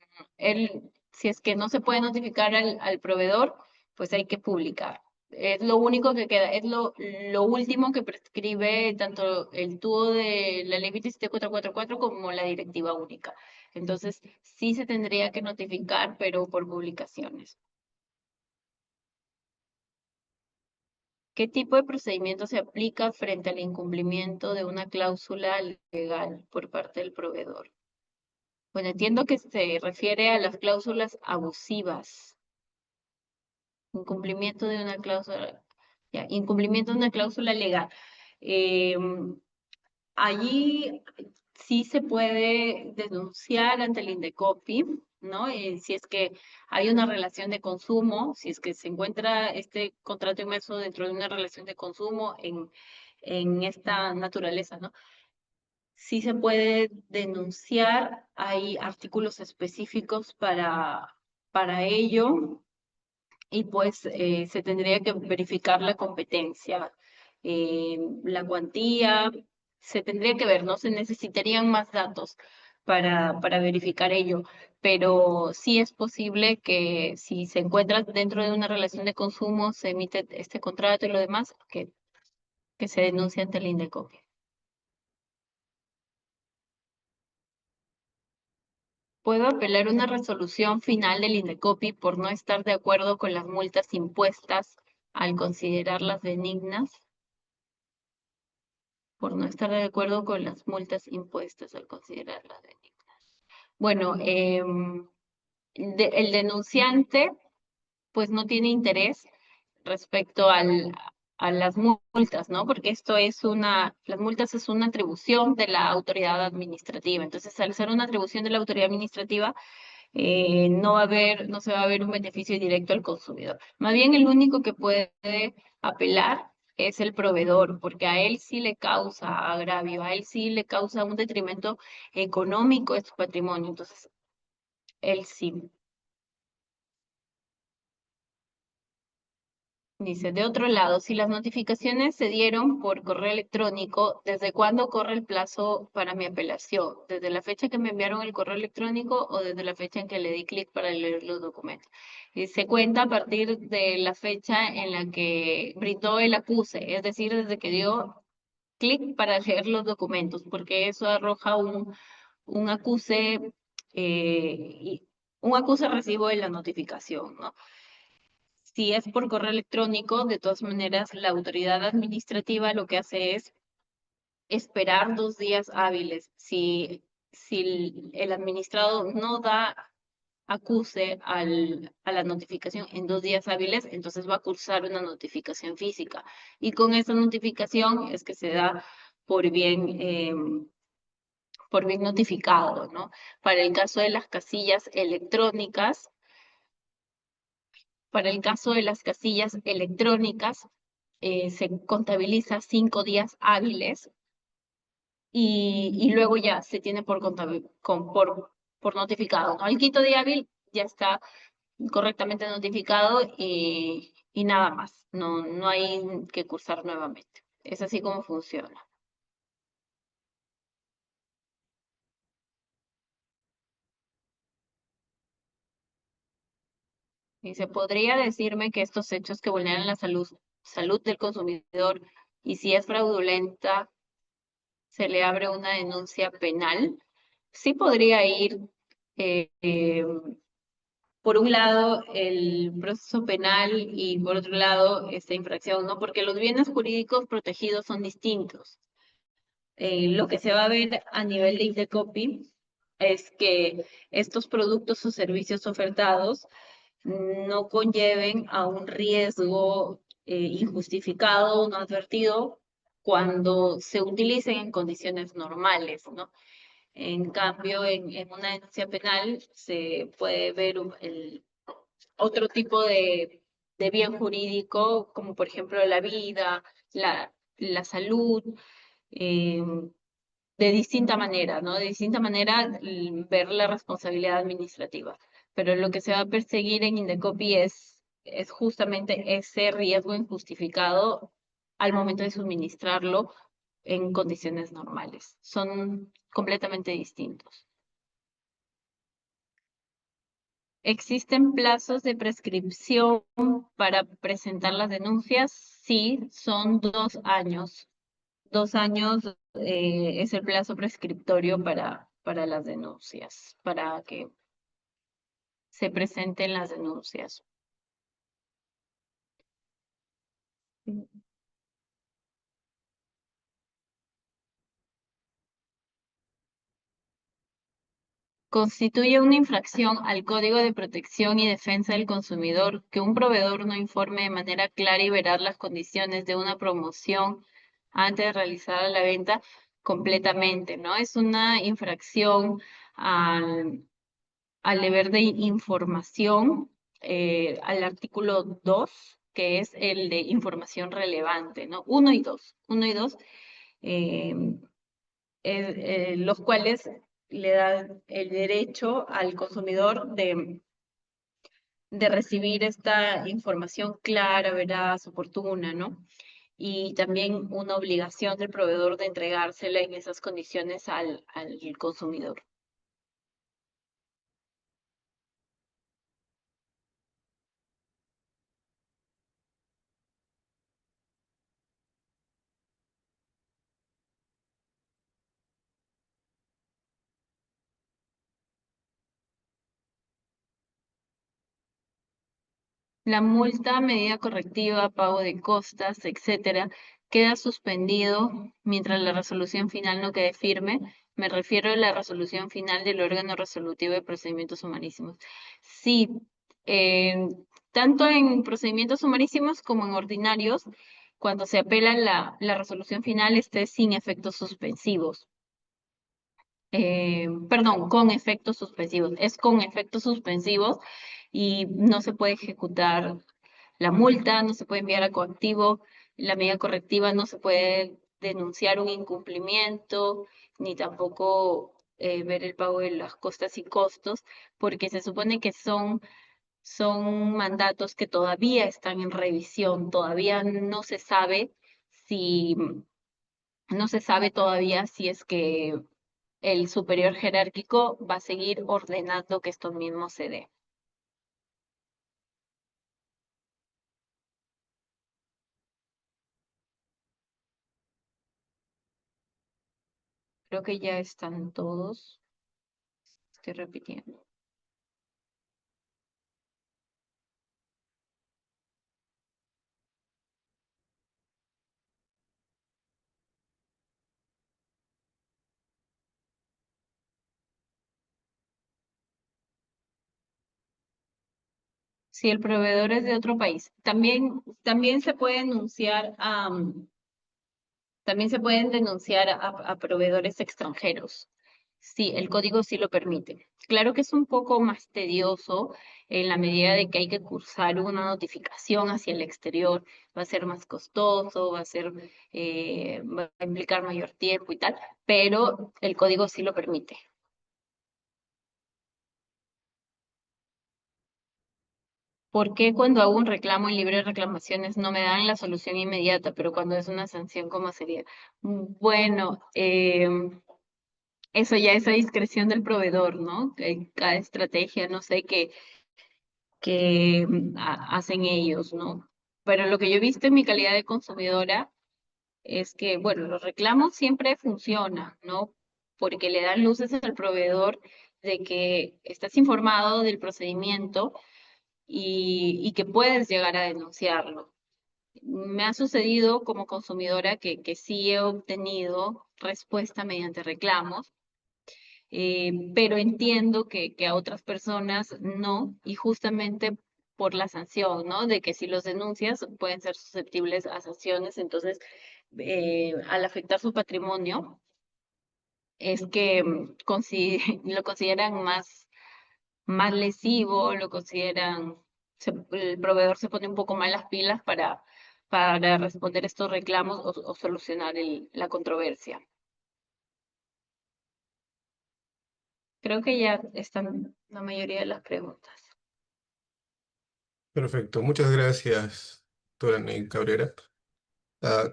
S2: si es que no se puede notificar al proveedor, pues hay que publicar. Es lo único que queda, es lo último que prescribe tanto el TUO de la ley 27444 como la directiva única. Entonces, sí se tendría que notificar, pero por publicaciones. ¿Qué tipo de procedimiento se aplica frente al incumplimiento de una cláusula legal por parte del proveedor? Bueno, entiendo que se refiere a las cláusulas abusivas. Incumplimiento de una cláusula, ya, incumplimiento de una cláusula legal. Em, Allí sí se puede denunciar ante el Indecopi, ¿no? Si es que hay una relación de consumo, si es que se encuentra este contrato inmerso dentro de una relación de consumo en esta naturaleza, ¿no? Sí se puede denunciar, hay artículos específicos para ello y pues se tendría que verificar la competencia, la cuantía, se tendría que ver, ¿no? Se necesitarían más datos para verificar ello, pero sí es posible que si se encuentra dentro de una relación de consumo, se emite este contrato y lo demás, que se denuncie ante el INDECOPI. Puedo apelar una resolución final del INDECOPI por no estar de acuerdo con las multas impuestas al considerarlas benignas, por no estar de acuerdo con las multas impuestas al considerarlas benignas. Bueno, el denunciante pues no tiene interés respecto a las multas, ¿no? Porque las multas es una atribución de la autoridad administrativa. Entonces, al ser una atribución de la autoridad administrativa, no se va a ver un beneficio directo al consumidor. Más bien el único que puede apelar es el proveedor, porque a él sí le causa agravio, a él sí le causa un detrimento económico de su patrimonio. Entonces, él sí. Dice, de otro lado, si las notificaciones se dieron por correo electrónico, ¿desde cuándo corre el plazo para mi apelación? ¿Desde la fecha que me enviaron el correo electrónico o desde la fecha en que le di clic para leer los documentos? Y se cuenta a partir de la fecha en la que brindó el acuse, es decir, desde que dio clic para leer los documentos, porque eso arroja un acuse, un acuse recibo de la notificación, ¿no? Si es por correo electrónico, de todas maneras, la autoridad administrativa lo que hace es esperar 2 días hábiles. Si el administrado no da acuse a la notificación en 2 días hábiles, entonces va a cursar una notificación física. Y con esa notificación es que se da por por bien notificado, ¿no? Para el caso de las casillas electrónicas, para el caso de las casillas electrónicas, se contabiliza 5 días hábiles y luego ya se tiene por notificado, ¿no? El quinto día hábil ya está correctamente notificado y nada más, no hay que cursar nuevamente. Es así como funciona. Y se podría decirme que estos hechos que vulneran la salud del consumidor y si es fraudulenta, se le abre una denuncia penal. Sí podría ir, eh, eh, por un lado, el proceso penal y por otro lado, esta infracción, ¿no? Porque los bienes jurídicos protegidos son distintos. Lo que se va a ver a nivel de Indecopi es que estos productos o servicios ofertados no conlleven a un riesgo injustificado o no advertido cuando se utilicen en condiciones normales, ¿no? En cambio, en una denuncia penal se puede ver otro tipo de bien jurídico, como por ejemplo la vida, la salud, eh, de distinta manera, ¿no? De distinta manera ver la responsabilidad administrativa. Pero lo que se va a perseguir en Indecopi es justamente ese riesgo injustificado al momento de suministrarlo en condiciones normales. Son completamente distintos. ¿Existen plazos de prescripción para presentar las denuncias? Sí, son 2 años. 2 años es el plazo prescriptorio para las denuncias, para que se presenten las denuncias. Constituye una infracción al Código de Protección y Defensa del Consumidor que un proveedor no informe de manera clara y veraz las condiciones de una promoción antes de realizar la venta completamente, ¿no? Es una infracción al, al deber de información, al artículo 2, que es el de información relevante, ¿no? Uno y dos, eh, los cuales le dan el derecho al consumidor de recibir esta información clara, veraz, oportuna, ¿no? Y también una obligación del proveedor de entregársela en esas condiciones al consumidor. La multa, medida correctiva, pago de costas, etcétera, queda suspendido mientras la resolución final no quede firme. Me refiero a la resolución final del órgano resolutivo de procedimientos humanísimos. Sí, eh, tanto en procedimientos humanísimos como en ordinarios, cuando se apela la resolución final, esté sin efectos suspensivos. Perdón, con efectos suspensivos. Es con efectos suspensivos y no se puede ejecutar la multa, no se puede enviar a coactivo, la medida correctiva no se puede denunciar un incumplimiento, ni tampoco ver el pago de las costas y costos, porque se supone que son mandatos que todavía están en revisión, todavía si, no se sabe todavía si es que el superior jerárquico va a seguir ordenando que esto mismo se dé. Creo que ya están todos. Estoy repitiendo. Si el proveedor es de otro país, también se puede denunciar también se pueden denunciar a proveedores extranjeros. Sí, el código sí lo permite. Claro que es un poco más tedioso en la medida de que hay que cursar una notificación hacia el exterior. Va a ser más costoso, va a implicar mayor tiempo y tal, pero el código sí lo permite. ¿Por qué cuando hago un reclamo en libre de reclamaciones no me dan la solución inmediata, pero cuando es una sanción, cómo sería? Bueno, eso ya es a discreción del proveedor, ¿no? Cada estrategia, no sé qué hacen ellos, ¿no? Pero lo que yo he visto en mi calidad de consumidora es que, bueno, los reclamos siempre funcionan, ¿no? Porque le dan luces al proveedor de que estás informado del procedimiento y que puedes llegar a denunciarlo. Me ha sucedido como consumidora que sí he obtenido respuesta mediante reclamos, pero entiendo que a otras personas no, y justamente por la sanción, ¿no? De que si los denuncias pueden ser susceptibles a sanciones, entonces al afectar su patrimonio es que lo consideran más lesivo, el proveedor se pone un poco más las pilas para responder estos reclamos o solucionar la controversia. Creo que ya están la mayoría de las preguntas.
S1: Perfecto, muchas gracias, doctora Ney Cabrera.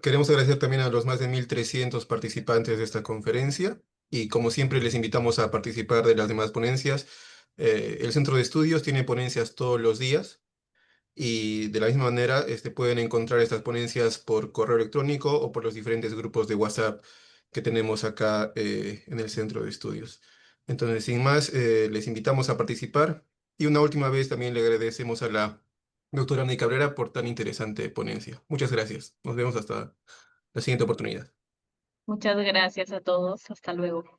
S1: Queremos agradecer también a los más de 1.300 participantes de esta conferencia y como siempre les invitamos a participar de las demás ponencias. El Centro de Estudios tiene ponencias todos los días y de la misma manera pueden encontrar estas ponencias por correo electrónico o por los diferentes grupos de WhatsApp que tenemos acá en el Centro de Estudios. Entonces, sin más, les invitamos a participar y una última vez también le agradecemos a la doctora Ney Cabrera por tan interesante ponencia. Muchas gracias. Nos vemos hasta la siguiente oportunidad.
S2: Muchas gracias a todos. Hasta luego.